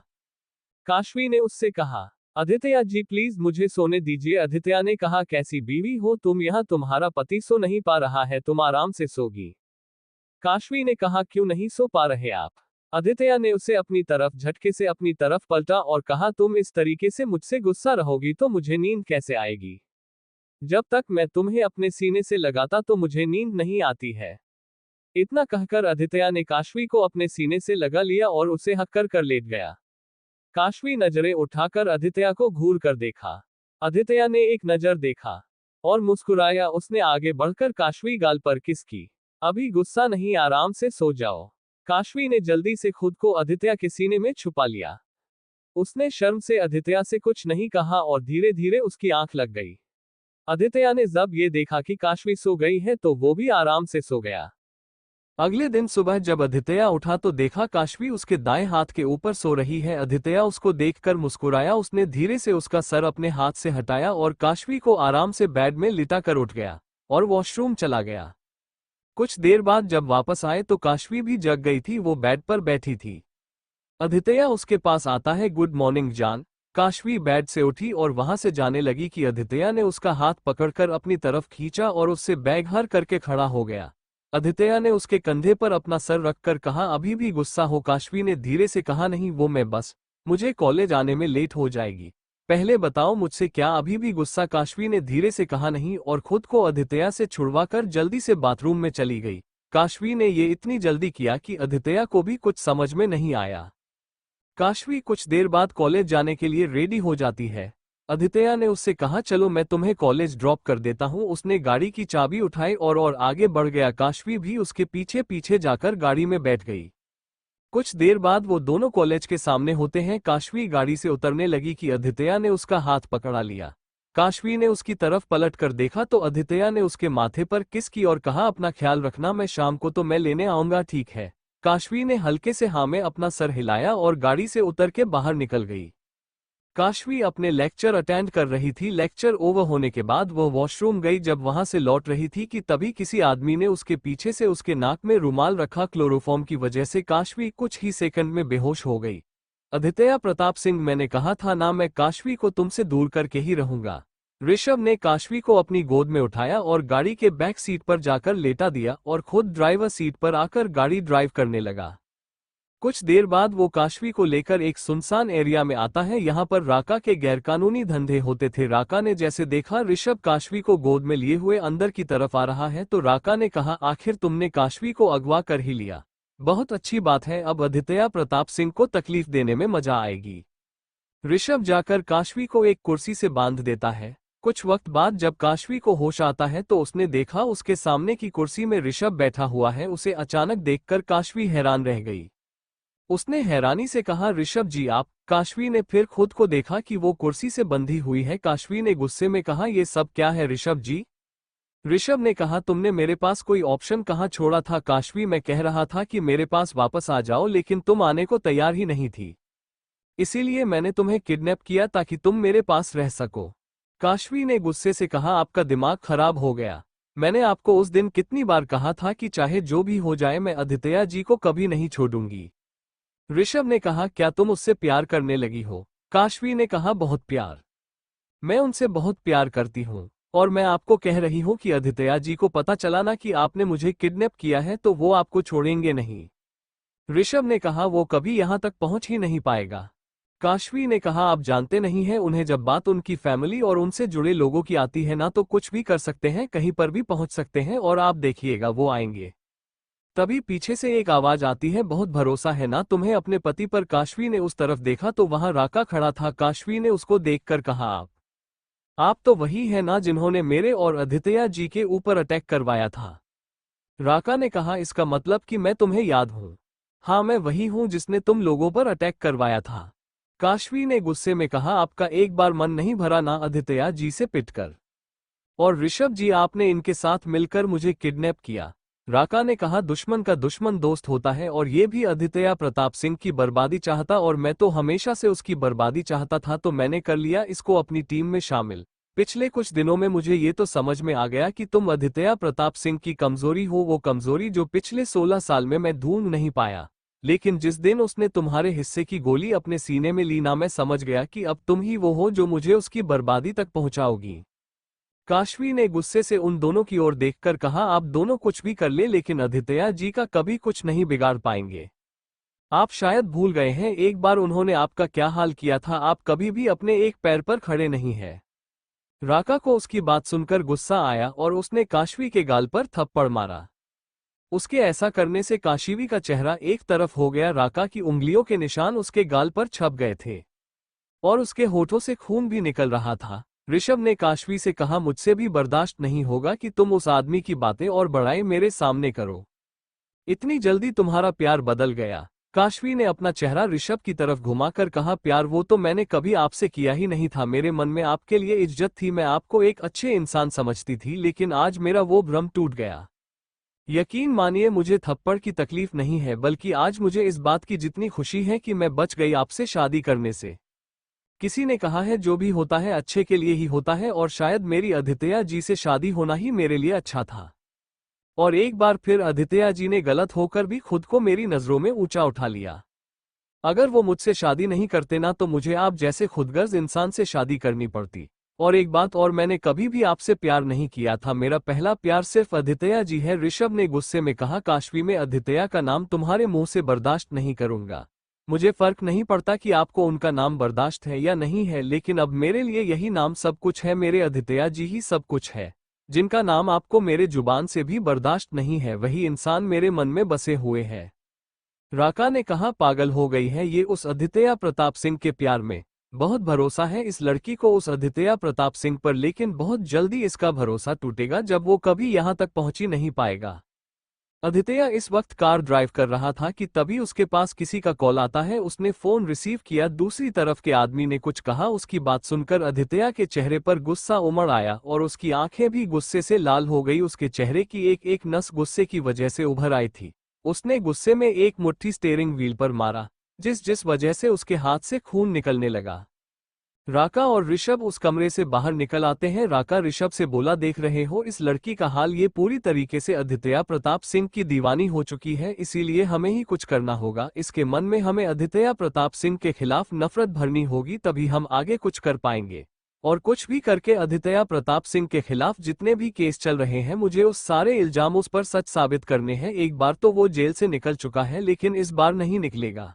काशवी ने उससे कहा, आदित्य जी प्लीज मुझे सोने दीजिए। आदित्य ने कहा, कैसी बीवी हो तुम, यहाँ तुम्हारा पति सो नहीं पा रहा है, तुम आराम से सोगी। काशवी ने कहा, क्यों नहीं सो पा रहे आप? आदित्य ने उसे अपनी तरफ झटके से अपनी तरफ पलटा और कहा, तुम इस तरीके से मुझसे गुस्सा रहोगी तो मुझे नींद कैसे आएगी? जब तक मैं तुम्हें अपने सीने से लगाता तो मुझे नींद नहीं आती है। इतना कहकर आदित्य ने काशवी को अपने सीने से लगा लिया और उसे हक कर लेट गया। काशवी नजरें उठाकर आदित्य को घूर कर देखा। आदित्य ने एक नजर देखा और मुस्कुराया। उसने आगे बढ़कर काशवी गाल पर किस की। अभी गुस्सा नहीं, आराम से सो जाओ। काशवी ने जल्दी से खुद को आदित्य के सीने में छुपा लिया। उसने शर्म से आदित्य से कुछ नहीं कहा और धीरे धीरे उसकी आंख लग गई। आदित्य ने जब ये देखा कि काशवी सो गई है तो वो भी आराम से सो गया। अगले दिन सुबह जब आदित्य उठा तो देखा काशवी उसके दाएं हाथ के ऊपर सो रही है। आदित्य उसको देखकर मुस्कुराया। उसने धीरे से उसका सर अपने हाथ से हटाया और काशवी को आराम से बेड में लिटा कर उठ गया और वॉशरूम चला गया। कुछ देर बाद जब वापस आए तो काशवी भी जग गई थी, वो बेड पर बैठी थी। आदित्य उसके पास आता है, गुड मॉर्निंग जान। काशवी बेड से उठी और वहां से जाने लगी कि आदित्य ने उसका हाथ पकड़कर अपनी तरफ खींचा और उससे बेघर करके खड़ा हो गया। आदित्य ने उसके कंधे पर अपना सर रखकर कहा, अभी भी गुस्सा हो? काशवी ने धीरे से कहा, नहीं वो मैं बस, मुझे कॉलेज आने में लेट हो जाएगी। पहले बताओ मुझसे, क्या अभी भी गुस्सा? काशवी ने धीरे से कहा, नहीं, और खुद को आदित्य से छुड़वाकर जल्दी से बाथरूम में चली गई। काशवी ने ये इतनी जल्दी किया कि आदित्य को भी कुछ समझ में नहीं आया। काशवी कुछ देर बाद कॉलेज जाने के लिए रेडी हो जाती है। आदित्य ने उससे कहा, चलो मैं तुम्हें कॉलेज ड्रॉप कर देता हूं। उसने गाड़ी की चाबी उठाई और आगे बढ़ गया। काशवी भी उसके पीछे पीछे जाकर गाड़ी में बैठ गई। कुछ देर बाद वो दोनों कॉलेज के सामने होते हैं। काशवी गाड़ी से उतरने लगी कि आदित्य ने उसका हाथ पकड़ा लिया। काशवी ने उसकी तरफ पलट कर देखा तो आदित्य ने उसके माथे पर किस की और कहा, अपना ख्याल रखना, मैं शाम को तो मैं लेने आऊंगा, ठीक है? काशवी ने हल्के से हाँ में अपना सर हिलाया और गाड़ी से उतर के बाहर निकल गई। काशवी अपने लेक्चर अटेंड कर रही थी। लेक्चर ओवर होने के बाद वो वॉशरूम गई। जब वहां से लौट रही थी कि तभी किसी आदमी ने उसके पीछे से उसके नाक में रुमाल रखा। क्लोरोफॉर्म की वजह से काशवी कुछ ही सेकंड में बेहोश हो गई। आदित्य प्रताप सिंह, मैंने कहा था ना, मैं काशवी को तुमसे दूर करके ही रहूंगा। ऋषभ ने काशवी को अपनी गोद में उठाया और गाड़ी के बैक सीट पर जाकर लेटा दिया और खुद ड्राइवर सीट पर आकर गाड़ी ड्राइव करने लगा। कुछ देर बाद वो काशवी को लेकर एक सुनसान एरिया में आता है। यहाँ पर राका के गैरकानूनी धंधे होते थे। राका ने जैसे देखा ऋषभ काशवी को गोद में लिए हुए अंदर की तरफ आ रहा है तो राका ने कहा, आखिर तुमने काशवी को अगवा कर ही लिया, बहुत अच्छी बात है, अब आदित्य प्रताप सिंह को तकलीफ देने में मजा आएगी। ऋषभ जाकर काशवी को एक कुर्सी से बांध देता है। कुछ वक्त बाद जब काशवी को होश आता है तो उसने देखा उसके सामने की कुर्सी में ऋषभ बैठा हुआ है। उसे अचानक देखकर काशवी हैरान रह गई। उसने हैरानी से कहा, ऋषभ जी आप? काशवी ने फिर खुद को देखा कि वो कुर्सी से बंधी हुई है। काशवी ने गुस्से में कहा, ये सब क्या है ऋषभ जी? ऋषभ ने कहा, तुमने मेरे पास कोई ऑप्शन कहाँ छोड़ा था? काशवी, मैं कह रहा था कि मेरे पास वापस आ जाओ, लेकिन तुम आने को तैयार ही नहीं थी, इसीलिए मैंने तुम्हें किडनैप किया ताकि तुम मेरे पास रह सको। काशवी ने गुस्से से कहा, आपका दिमाग खराब हो गया। मैंने आपको उस दिन कितनी बार कहा था कि चाहे जो भी हो जाए मैं आदित्य जी को कभी नहीं छोड़ूंगी। ऋषभ ने कहा, क्या तुम उससे प्यार करने लगी हो? काशवी ने कहा, बहुत प्यार। मैं उनसे बहुत प्यार करती हूँ और मैं आपको कह रही हूँ कि आदित्य जी को पता चला ना कि आपने मुझे किडनैप किया है तो वो आपको छोड़ेंगे नहीं। ऋषभ ने कहा, वो कभी यहाँ तक पहुँच ही नहीं पाएगा। काशवी ने कहा, आप जानते नहीं हैं उन्हें, जब बात उनकी फैमिली और उनसे जुड़े लोगों की आती है ना तो कुछ भी कर सकते हैं, कहीं पर भी पहुँच सकते हैं, और आप देखिएगा वो आएंगे। तभी पीछे से एक आवाज आती है, बहुत भरोसा है ना तुम्हें अपने पति पर? काशवी ने उस तरफ देखा तो वहां राका खड़ा था। काशवी ने उसको देखकर कहा, आप तो वही है ना जिन्होंने मेरे और आदित्य जी के ऊपर अटैक करवाया था? राका ने कहा, इसका मतलब कि मैं तुम्हें याद हूं? हाँ, मैं वही हूं जिसने तुम लोगों पर अटैक करवाया था। काशवी ने गुस्से में कहा, आपका एक बार मन नहीं भरा ना आदित्य जी से पिटकर? और ऋषभ जी, आपने इनके साथ मिलकर मुझे किडनैप किया। राका ने कहा, दुश्मन का दुश्मन दोस्त होता है और ये भी आदित्य प्रताप सिंह की बर्बादी चाहता और मैं तो हमेशा से उसकी बर्बादी चाहता था, तो मैंने कर लिया इसको अपनी टीम में शामिल। पिछले कुछ दिनों में मुझे ये तो समझ में आ गया कि तुम आदित्य प्रताप सिंह की कमजोरी हो, वो कमजोरी जो पिछले 16 साल में मैं ढूंढ नहीं पाया, लेकिन जिस दिन उसने तुम्हारे हिस्से की गोली अपने सीने में ली ना, मैं समझ गया कि अब तुम ही वो हो जो मुझे उसकी बर्बादी तक पहुंचाओगी। काशवी ने गुस्से से उन दोनों की ओर देखकर कहा, आप दोनों कुछ भी कर ले लेकिन आदित्य जी का कभी कुछ नहीं बिगाड़ पाएंगे। आप शायद भूल गए हैं एक बार उन्होंने आपका क्या हाल किया था, आप कभी भी अपने एक पैर पर खड़े नहीं हैं। राका को उसकी बात सुनकर गुस्सा आया और उसने काशवी के गाल पर थप्पड़ मारा। उसके ऐसा करने से काशीवी का चेहरा एक तरफ हो गया, राका की उंगलियों के निशान उसके गाल पर छप गए थे और उसके होठों से खून भी निकल रहा था। ऋषभ ने काशवी से कहा, मुझसे भी बर्दाश्त नहीं होगा कि तुम उस आदमी की बातें और बड़ाई मेरे सामने करो। इतनी जल्दी तुम्हारा प्यार बदल गया। काशवी ने अपना चेहरा ऋषभ की तरफ घुमाकर कहा, प्यार वो तो मैंने कभी आपसे किया ही नहीं था। मेरे मन में आपके लिए इज्जत थी, मैं आपको एक अच्छे इंसान समझती थी, लेकिन आज मेरा वो भ्रम टूट गया। यकीन मानिए मुझे थप्पड़ की तकलीफ नहीं है, बल्कि आज मुझे इस बात की जितनी खुशी है कि मैं बच गई आपसे शादी करने से। किसी ने कहा है जो भी होता है अच्छे के लिए ही होता है, और शायद मेरी आदित्य जी से शादी होना ही मेरे लिए अच्छा था। और एक बार फिर आदित्य जी ने गलत होकर भी खुद को मेरी नजरों में ऊंचा उठा लिया। अगर वो मुझसे शादी नहीं करते ना तो मुझे आप जैसे खुदगर्ज इंसान से शादी करनी पड़ती। और एक बात और, मैंने कभी भी आपसे प्यार नहीं किया था, मेरा पहला प्यार सिर्फ आदित्य जी है। ऋषभ ने गुस्से में कहा, काशवी में आदित्य का नाम तुम्हारे मुंह से बर्दाश्त नहीं करूंगा। मुझे फर्क नहीं पड़ता कि आपको उनका नाम बर्दाश्त है या नहीं है, लेकिन अब मेरे लिए यही नाम सब कुछ है, मेरे आदित्य जी ही सब कुछ है। जिनका नाम आपको मेरे जुबान से भी बर्दाश्त नहीं है, वही इंसान मेरे मन में बसे हुए हैं। राका ने कहा, पागल हो गई है ये, उस आदित्य प्रताप सिंह के प्यार में बहुत भरोसा है इस लड़की को उस आदित्य प्रताप सिंह पर, लेकिन बहुत जल्दी इसका भरोसा टूटेगा जब वो कभी यहां तक पहुंच ही नहीं पाएगा। आदित्य इस वक्त कार ड्राइव कर रहा था कि तभी उसके पास किसी का कॉल आता है। उसने फोन रिसीव किया। दूसरी तरफ के आदमी ने कुछ कहा। उसकी बात सुनकर आदित्य के चेहरे पर गुस्सा उमड़ आया और उसकी आंखें भी गुस्से से लाल हो गई। उसके चेहरे की एक एक नस गुस्से की वजह से उभर आई थी। उसने गुस्से में एक मुट्ठी स्टीयरिंग व्हील पर मारा, जिस वजह से उसके हाथ से खून निकलने लगा। राका और ऋषभ उस कमरे से बाहर निकल आते हैं। राका ऋषभ से बोला, देख रहे हो इस लड़की का हाल, ये पूरी तरीके से आदित्य प्रताप सिंह की दीवानी हो चुकी है, इसीलिए हमें ही कुछ करना होगा। इसके मन में हमें आदित्य प्रताप सिंह के खिलाफ नफरत भरनी होगी, तभी हम आगे कुछ कर पाएंगे। और कुछ भी करके आदित्य प्रताप सिंह के खिलाफ जितने भी केस चल रहे हैं, मुझे उस सारे इल्जाम उस पर सच साबित करने हैं। एक बार तो वो जेल से निकल चुका है, लेकिन इस बार नहीं निकलेगा।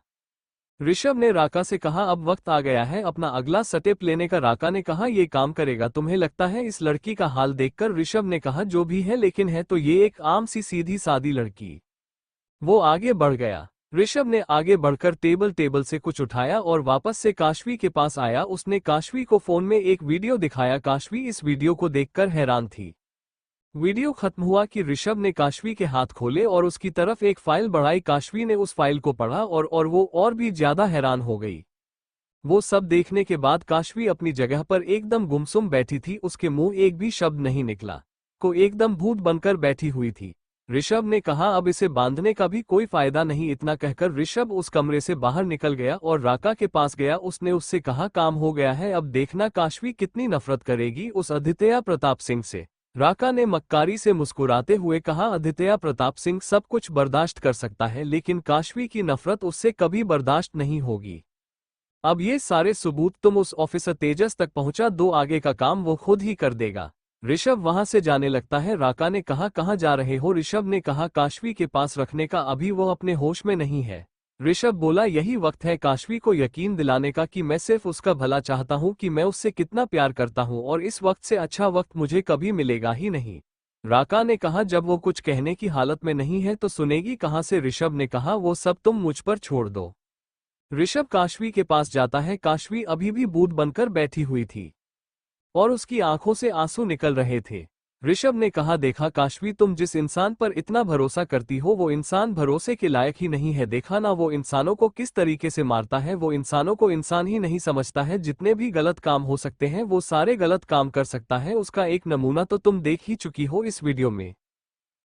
ऋषभ ने राका से कहा, अब वक्त आ गया है अपना अगला स्टेप लेने का। राका ने कहा, ये काम करेगा तुम्हें लगता है? इस लड़की का हाल देखकर ऋषभ ने कहा, जो भी है, लेकिन है तो ये एक आम सी सीधी सादी लड़की। वो आगे बढ़ गया। ऋषभ ने आगे बढ़कर टेबल से कुछ उठाया और वापस से काशवी के पास आया। उसने काशवी को फोन में एक वीडियो दिखाया। काशवी इस वीडियो को देखकर हैरान थी। वीडियो खत्म हुआ कि ऋषभ ने काशवी के हाथ खोले और उसकी तरफ एक फाइल बढ़ाई। काशवी ने उस फाइल को पढ़ा और वो और भी ज्यादा हैरान हो गई। वो सब देखने के बाद काशवी अपनी जगह पर एकदम गुमसुम बैठी थी। उसके मुंह एक भी शब्द नहीं निकला, को एकदम भूत बनकर बैठी हुई थी। ऋषभ ने कहा, अब इसे बांधने का भी कोई फायदा नहीं। इतना कहकर ऋषभ उस कमरे से बाहर निकल गया और राका के पास गया। उसने उससे कहा, काम हो गया है, अब देखना काशवी कितनी नफरत करेगी उस आदित्य प्रताप सिंह से। राका ने मक्कारी से मुस्कुराते हुए कहा, आदित्य प्रताप सिंह सब कुछ बर्दाश्त कर सकता है, लेकिन काशवी की नफरत उससे कभी बर्दाश्त नहीं होगी। अब ये सारे सबूत तुम उस ऑफिसर तेजस तक पहुंचा दो, आगे का काम वो खुद ही कर देगा। ऋषभ वहां से जाने लगता है। राका ने कहा, कहाँ जा रहे हो? ऋषभ ने कहा, काशवी के पास रखने का, अभी वो अपने होश में नहीं है। ऋषभ बोला, यही वक्त है काशवी को यकीन दिलाने का कि मैं सिर्फ उसका भला चाहता हूं, कि मैं उससे कितना प्यार करता हूं, और इस वक्त से अच्छा वक्त मुझे कभी मिलेगा ही नहीं। राका ने कहा, जब वो कुछ कहने की हालत में नहीं है तो सुनेगी कहां से? ऋषभ ने कहा, वो सब तुम मुझ पर छोड़ दो। ऋषभ काशवी के पास जाता है। काशवी अभी भी बूढ़ बनकर बैठी हुई थी और उसकी आंखों से आंसू निकल रहे थे। ऋषभ ने कहा, देखा काशवी, तुम जिस इंसान पर इतना भरोसा करती हो वो इंसान भरोसे के लायक ही नहीं है। देखा ना वो इंसानों को किस तरीके से मारता है। वो इंसानों को इंसान ही नहीं समझता है। जितने भी गलत काम हो सकते हैं वो सारे गलत काम कर सकता है। उसका एक नमूना तो तुम देख ही चुकी हो इस वीडियो में।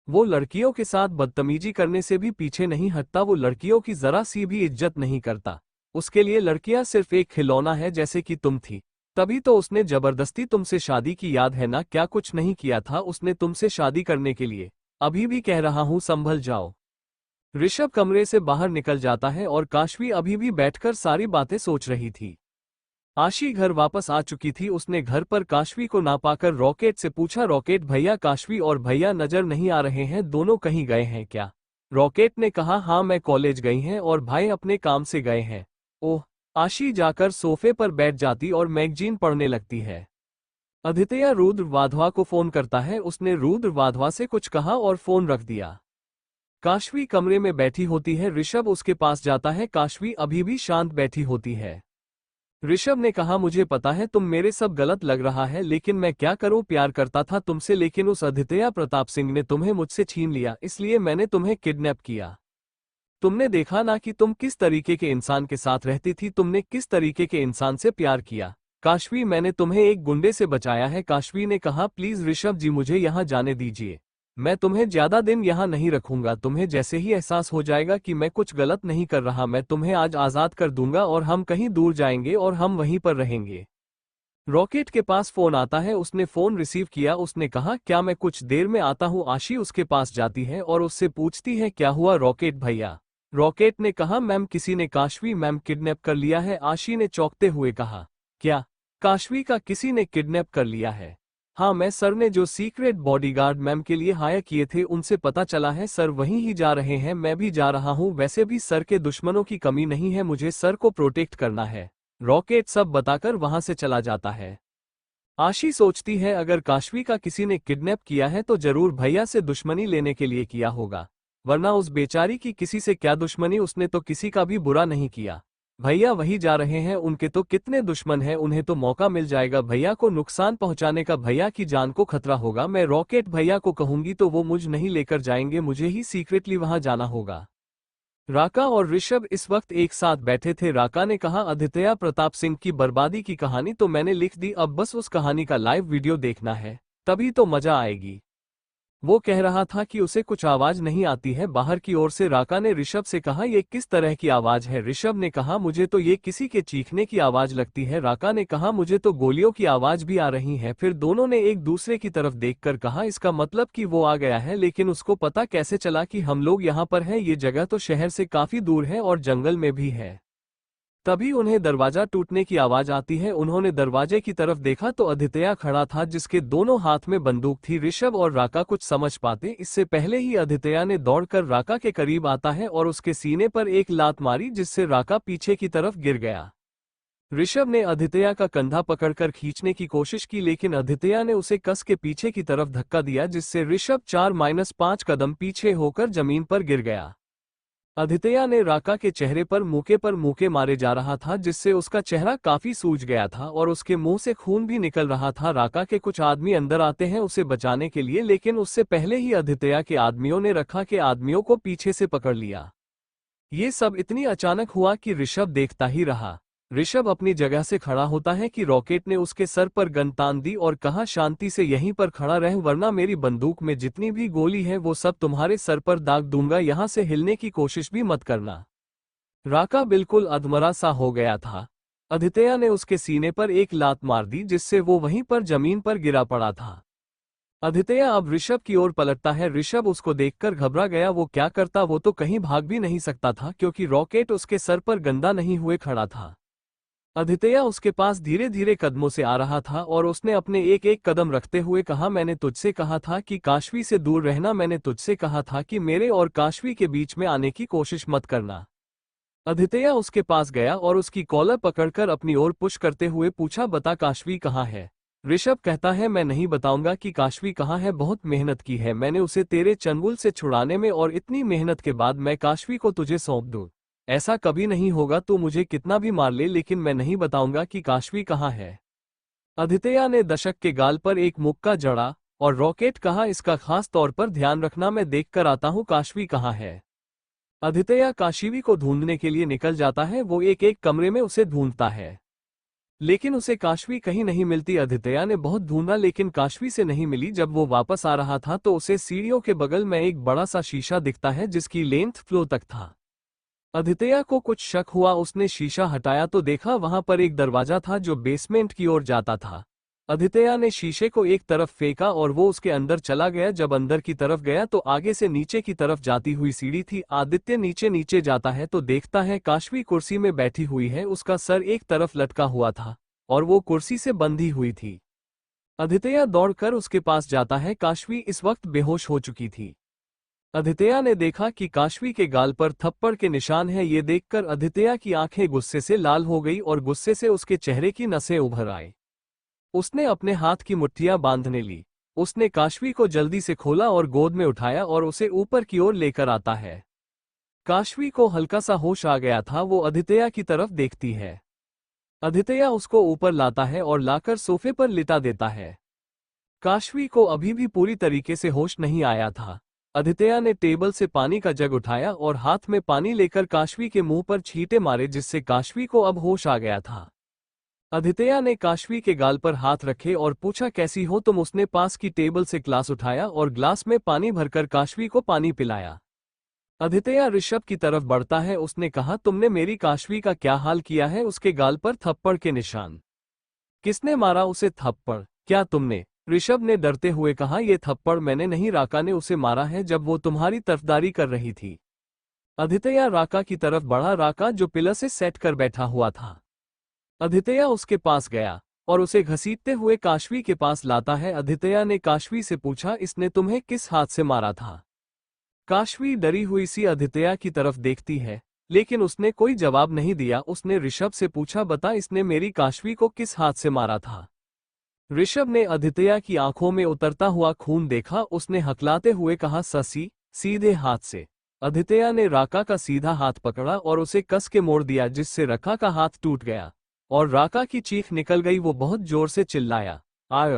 वो लड़कियों के साथ बदतमीजी करने से भी पीछे नहीं हटता। वो लड़कियों की जरा सी भी इज्जत नहीं करता। उसके लिए लड़कियां सिर्फ एक खिलौना है, जैसे कि तुम थी। तभी तो उसने जबरदस्ती तुमसे शादी की, याद है ना? क्या कुछ नहीं किया था उसने तुमसे शादी करने के लिए। अभी भी कह रहा हूं, संभल जाओ। ऋषभ कमरे से बाहर निकल जाता है और काशवी अभी भी बैठकर सारी बातें सोच रही थी। आशी घर वापस आ चुकी थी। उसने घर पर काशवी को ना पाकर रॉकेट से पूछा, रॉकेट भैया, काशवी और भैया नजर नहीं आ रहे हैं, दोनों कहीं गए हैं क्या? रॉकेट ने कहा, हाँ मैं कॉलेज गई हैं और भाई अपने काम से गए हैं। ओह। आशी जाकर सोफे पर बैठ जाती और मैगजीन पढ़ने लगती है। आदित्य रुद्र वाधवा को फोन करता है। उसने रुद्र वाधवा से कुछ कहा और फोन रख दिया। काशवी कमरे में बैठी होती है। ऋषभ उसके पास जाता है। काशवी अभी भी शांत बैठी होती है। ऋषभ ने कहा, मुझे पता है तुम मेरे सब गलत लग रहा है, लेकिन मैं क्या करूं, प्यार करता था तुमसे, लेकिन उस आदित्य प्रताप सिंह ने तुम्हें मुझसे छीन लिया, इसलिए मैंने तुम्हें किडनैप किया। तुमने देखा ना कि तुम किस तरीके के इंसान के साथ रहती थी, तुमने किस तरीके के इंसान से प्यार किया। काशवी, मैंने तुम्हें एक गुंडे से बचाया है। काशवी ने कहा, प्लीज ऋषभ जी मुझे यहाँ जाने दीजिए, मैं तुम्हें ज्यादा दिन यहाँ नहीं रखूंगा। तुम्हें जैसे ही एहसास हो जाएगा कि मैं कुछ गलत नहीं कर रहा, मैं तुम्हें आज आजाद कर दूंगा और हम कहीं दूर जाएंगे और हम वहीं पर रहेंगे। रॉकेट के पास फोन आता है। उसने फोन रिसीव किया। उसने कहा, क्या मैं कुछ देर में आता हूँ। आशी उसके पास जाती है और उससे पूछती है, क्या हुआ रॉकेट भैया? रॉकेट ने कहा, मैम किसी ने काशवी मैम किडनैप कर लिया है। आशी ने चौंकते हुए कहा, क्या? काशवी का किसी ने किडनैप कर लिया है? हाँ, मैं सर ने जो सीक्रेट बॉडीगार्ड मैम के लिए हायर किए थे उनसे पता चला है, सर वहीं ही जा रहे हैं, मैं भी जा रहा हूँ। वैसे भी सर के दुश्मनों की कमी नहीं है, मुझे सर को प्रोटेक्ट करना है। रॉकेट सब बताकर वहां से चला जाता है। आशी सोचती है, अगर काशवी का किसी ने किडनैप किया है तो जरूर भैया से दुश्मनी लेने के लिए किया होगा, वरना उस बेचारी की किसी से क्या दुश्मनी, उसने तो किसी का भी बुरा नहीं किया। भैया वही जा रहे हैं, उनके तो कितने दुश्मन हैं, उन्हें तो मौका मिल जाएगा भैया को नुकसान पहुंचाने का, भैया की जान को खतरा होगा। मैं रॉकेट भैया को कहूंगी तो वो मुझ नहीं लेकर जाएंगे, मुझे ही सीक्रेटली वहां जाना होगा। राका और ऋषभ इस वक्त एक साथ बैठे थे। राका ने कहा, आदित्य प्रताप सिंह की बर्बादी की कहानी तो मैंने लिख दी, अब बस उस कहानी का लाइव वीडियो देखना है, तभी तो मजा आएगी। वो कह रहा था कि उसे कुछ आवाज नहीं आती है बाहर की ओर से। राका ने ऋषभ से कहा, ये किस तरह की आवाज है? ऋषभ ने कहा, मुझे तो ये किसी के चीखने की आवाज लगती है। राका ने कहा, मुझे तो गोलियों की आवाज भी आ रही है। फिर दोनों ने एक दूसरे की तरफ देखकर कहा, इसका मतलब कि वो आ गया है, लेकिन उसको पता कैसे चला कि हम लोग यहाँ पर हैं? ये जगह तो शहर से काफी दूर है और जंगल में भी है। तभी उन्हें दरवाजा टूटने की आवाज आती है। उन्होंने दरवाजे की तरफ देखा तो आदित्य खड़ा था, जिसके दोनों हाथ में बंदूक थी। ऋषभ और राका कुछ समझ पाते इससे पहले ही आदित्य ने दौड़कर राका के करीब आता है और उसके सीने पर एक लात मारी, जिससे राका पीछे की तरफ गिर गया। ऋषभ ने आदित्य का कंधा पकड़कर खींचने की कोशिश की, लेकिन आदित्य ने उसे कस के पीछे की तरफ धक्का दिया, जिससे ऋषभ 4-5 कदम पीछे होकर जमीन पर गिर गया। आदित्य ने राका के चेहरे पर मुक्के मारे जा रहा था, जिससे उसका चेहरा काफी सूज गया था और उसके मुंह से खून भी निकल रहा था। राका के कुछ आदमी अंदर आते हैं उसे बचाने के लिए, लेकिन उससे पहले ही आदित्य के आदमियों ने रखा के आदमियों को पीछे से पकड़ लिया। ये सब इतनी अचानक हुआ कि ऋषभ देखता ही रहा। ऋषभ अपनी जगह से खड़ा होता है कि रॉकेट ने उसके सर पर गन तान दी और कहा, शांति से यहीं पर खड़ा रह, वरना मेरी बंदूक में जितनी भी गोली है वो सब तुम्हारे सर पर दाग दूंगा, यहां से हिलने की कोशिश भी मत करना। राका बिल्कुल अधमरा सा हो गया था। आदित्य ने उसके सीने पर एक लात मार दी, जिससे वो वहीं पर जमीन पर गिरा पड़ा था। आदित्य अब ऋषभ की ओर पलटता है। ऋषभ उसको देखकर घबरा गया। वो क्या करता, वो तो कहीं भाग भी नहीं सकता था, क्योंकि रॉकेट उसके सर पर गंदा नहीं हुए खड़ा था। आदित्य उसके पास धीरे धीरे कदमों से आ रहा था और उसने अपने एक एक कदम रखते हुए कहा, मैंने तुझसे कहा था कि काशवी से दूर रहना, मैंने तुझसे कहा था कि मेरे और काशवी के बीच में आने की कोशिश मत करना। आदित्य उसके पास गया और उसकी कॉलर पकड़कर अपनी ओर पुश करते हुए पूछा, बता काशवी कहाँ है? ऋषभ कहता है, मैं नहीं बताऊंगा कि काशवी कहाँ है, बहुत मेहनत की है मैंने उसे तेरे चंगुल से छुड़ाने में, और इतनी मेहनत के बाद मैं काशवी को तुझे सौंप दूं, ऐसा कभी नहीं होगा। तू मुझे कितना भी मार ले, लेकिन मैं नहीं बताऊंगा कि काशवी कहाँ है। आदित्य ने दशक के गाल पर एक मुक्का जड़ा और रॉकेट कहा, इसका खास तौर पर ध्यान रखना, मैं देख कर आता हूँ काशवी कहाँ है। आदित्य काशवी को ढूंढने के लिए निकल जाता है। वो एक एक कमरे में उसे ढूंढता है, लेकिन उसे काशवी कहीं नहीं मिलती। आदित्य ने बहुत ढूंढा, लेकिन काशवी से नहीं मिली। जब वो वापस आ रहा था तो उसे सीढ़ियों के बगल में एक बड़ा सा शीशा दिखता है, जिसकी लेंथ फ्लो तक था। आदित्य को कुछ शक हुआ। उसने शीशा हटाया तो देखा वहां पर एक दरवाजा था जो बेसमेंट की ओर जाता था। आदित्य ने शीशे को एक तरफ फेंका और वो उसके अंदर चला गया। जब अंदर की तरफ गया तो आगे से नीचे की तरफ जाती हुई सीढ़ी थी। आदित्य नीचे नीचे जाता है तो देखता है काशवी कुर्सी में बैठी हुई है, उसका सर एक तरफ लटका हुआ था और वो कुर्सी से बंधी हुई थी। अदित्य दौड़कर उसके पास जाता है। काशवी इस वक्त बेहोश हो चुकी थी। अदित्य ने देखा कि काशवी के गाल पर थप्पड़ के निशान हैं। ये देखकर अदित्य की आंखें गुस्से से लाल हो गई और गुस्से से उसके चेहरे की नसें उभर आई। उसने अपने हाथ की मुट्ठियां बांधने ली। उसने काशवी को जल्दी से खोला और गोद में उठाया और उसे ऊपर की ओर लेकर आता है। काशवी को हल्का सा होश आ गया था। वो अदित्य की तरफ देखती है। अदित्य उसको ऊपर लाता है और लाकर सोफे पर लिटा देता है। काशवी को अभी भी पूरी तरीके से होश नहीं आया था। अदित्य ने टेबल से पानी का जग उठाया और हाथ में पानी लेकर काशवी के मुंह पर छींटे मारे, जिससे काशवी को अब होश आ गया था। अदित्य ने काशवी के गाल पर हाथ रखे और पूछा, कैसी हो तुम? उसने पास की टेबल से ग्लास उठाया और ग्लास में पानी भरकर काशवी को पानी पिलाया। अदित्य ऋषभ की तरफ बढ़ता है। उसने कहा, तुमने मेरी काशवी का क्या हाल किया है? उसके गाल पर थप्पड़ के निशान। किसने मारा उसे थप्पड़? क्या तुमने? ऋषभ ने डरते हुए कहा, यह थप्पड़ मैंने नहीं, राका ने उसे मारा है जब वो तुम्हारी तरफदारी कर रही थी। अदित्य राका की तरफ बढ़ा। राका जो पिलर से सेट कर बैठा हुआ था। अदित्य उसके पास गया और उसे घसीटते हुए काशवी के पास लाता है। अदित्य ने काशवी से पूछा, इसने तुम्हें किस हाथ से मारा था? काशवी डरी हुई सी अदित्य की तरफ देखती है, लेकिन उसने कोई जवाब नहीं दिया। उसने ऋषभ से पूछा, बता इसने मेरी काशवी को किस हाथ से मारा था? ऋषभ ने अदित्य की आंखों में उतरता हुआ खून देखा। उसने हकलाते हुए कहा, ससी, सीधे हाथ से। अदित्य ने राका का सीधा हाथ पकड़ा और उसे कस के मोड़ दिया, जिससे राका का हाथ टूट गया और राका की चीख निकल गई। वो बहुत जोर से चिल्लाया, आय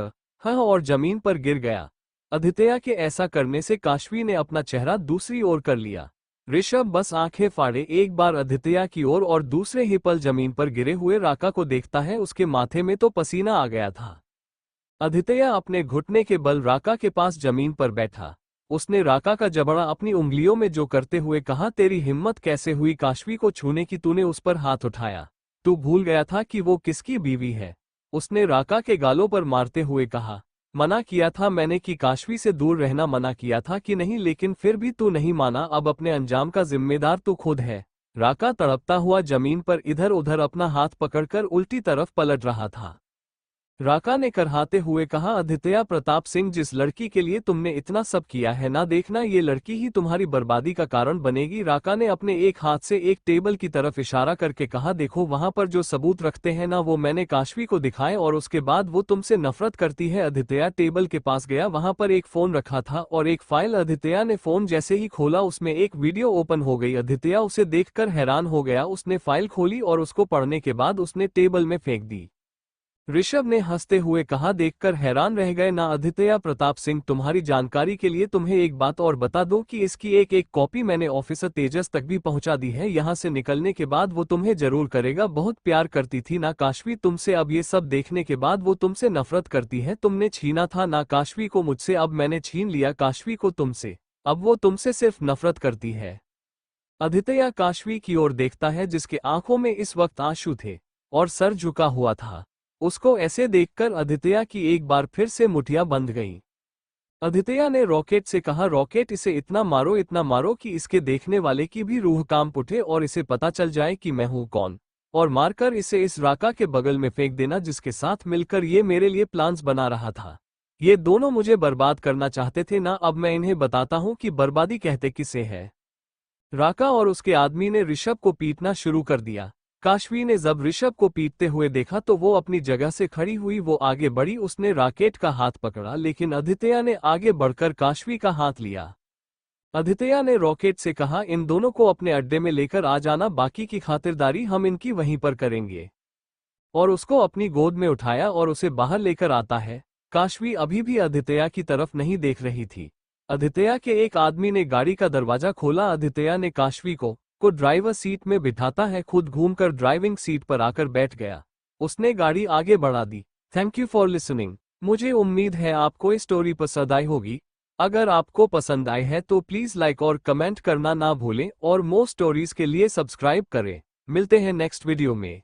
हाँ, और जमीन पर गिर गया। अदित्य के ऐसा करने से काशवी ने अपना चेहरा दूसरी ओर कर लिया। ऋषभ बस आंखें फाड़े एक बार अदित्य की ओर और दूसरे ही पल जमीन पर गिरे हुए राका को देखता है। उसके माथे में तो पसीना आ गया था। अदित्य अपने घुटने के बल राका के पास जमीन पर बैठा। उसने राका का जबड़ा अपनी उंगलियों में जो करते हुए कहा, तेरी हिम्मत कैसे हुई काशवी को छूने की? तूने उस पर हाथ उठाया। तू भूल गया था कि वो किसकी बीवी है? उसने राका के गालों पर मारते हुए कहा, मना किया था मैंने कि काशवी से दूर रहना, मना किया था कि नहीं, लेकिन फिर भी तू नहीं माना। अब अपने अंजाम का जिम्मेदार तू खुद है। राका तड़पता हुआ जमीन पर इधर उधर अपना हाथ पकड़कर उल्टी तरफ पलट रहा था। राका ने करहाते हुए कहा, आदित्य प्रताप सिंह, जिस लड़की के लिए तुमने इतना सब किया है ना, देखना ये लड़की ही तुम्हारी बर्बादी का कारण बनेगी। राका ने अपने एक हाथ से एक टेबल की तरफ इशारा करके कहा, देखो वहां पर जो सबूत रखते हैं ना, वो मैंने काशवी को दिखाए और उसके बाद वो तुमसे नफरत करती है। आदित्य टेबल के पास गया। वहां पर एक फोन रखा था और एक फाइल। आदित्य ने फोन जैसे ही खोला उसमें एक वीडियो ओपन हो गई। आदित्य उसे देखकर हैरान हो गया। उसने फाइल खोली और उसको पढ़ने के बाद उसने टेबल में फेंक दी। ऋषभ ने हंसते हुए कहा, देखकर हैरान रह गए ना आदित्य प्रताप सिंह? तुम्हारी जानकारी के लिए तुम्हें एक बात और बता दूं कि इसकी एक एक कॉपी मैंने ऑफिसर तेजस तक भी पहुंचा दी है। यहां से निकलने के बाद वो तुम्हें जरूर करेगा। बहुत प्यार करती थी ना काशवी तुमसे, अब ये सब देखने के बाद वो तुमसे नफरत करती है। तुमने छीना था ना काशवी को मुझसे, अब मैंने छीन लिया काशवी को तुमसे। अब वो तुमसे सिर्फ नफरत करती है। आदित्य काशवी की ओर देखता है, जिसके आंखों में इस वक्त आंसू थे और सर झुका हुआ था। उसको ऐसे देखकर आदित्य की एक बार फिर से मुठियां बंध गईं। आदित्य ने रॉकेट से कहा, रॉकेट इसे इतना मारो कि इसके देखने वाले की भी रूह कांप उठे और इसे पता चल जाए कि मैं हूं कौन, और मारकर इसे इस राका के बगल में फेंक देना जिसके साथ मिलकर ये मेरे लिए प्लान्स बना रहा था। ये दोनों मुझे बर्बाद करना चाहते थे ना। अब मैं इन्हें बताता हूं कि बर्बादी कहते किसे है। राका और उसके आदमी ने ऋषभ को पीटना शुरू कर दिया। काशवी ने जब ऋषभ को पीटते हुए देखा तो वो अपनी जगह से खड़ी हुई। वो आगे बढ़ी। उसने रॉकेट का हाथ पकड़ा, लेकिन आदित्य ने आगे बढ़कर काशवी का हाथ लिया। आदित्य ने रॉकेट से कहा, इन दोनों को अपने अड्डे में लेकर आ जाना, बाकी की खातिरदारी हम इनकी वहीं पर करेंगे। और उसको अपनी गोद में उठाया और उसे बाहर लेकर आता है। काशवी अभी भी आदित्य की तरफ नहीं देख रही थी। आदित्य के एक आदमी ने गाड़ी का दरवाजा खोला। आदित्य ने काशवी को ड्राइवर सीट में बिठाता है, खुद घूमकर ड्राइविंग सीट पर आकर बैठ गया। उसने गाड़ी आगे बढ़ा दी। Thank you for listening. मुझे उम्मीद है आपको ये स्टोरी पसंद आई होगी। अगर आपको पसंद आई है तो प्लीज लाइक और कमेंट करना ना भूलें और मोर स्टोरीज के लिए सब्सक्राइब करें। मिलते हैं नेक्स्ट वीडियो में।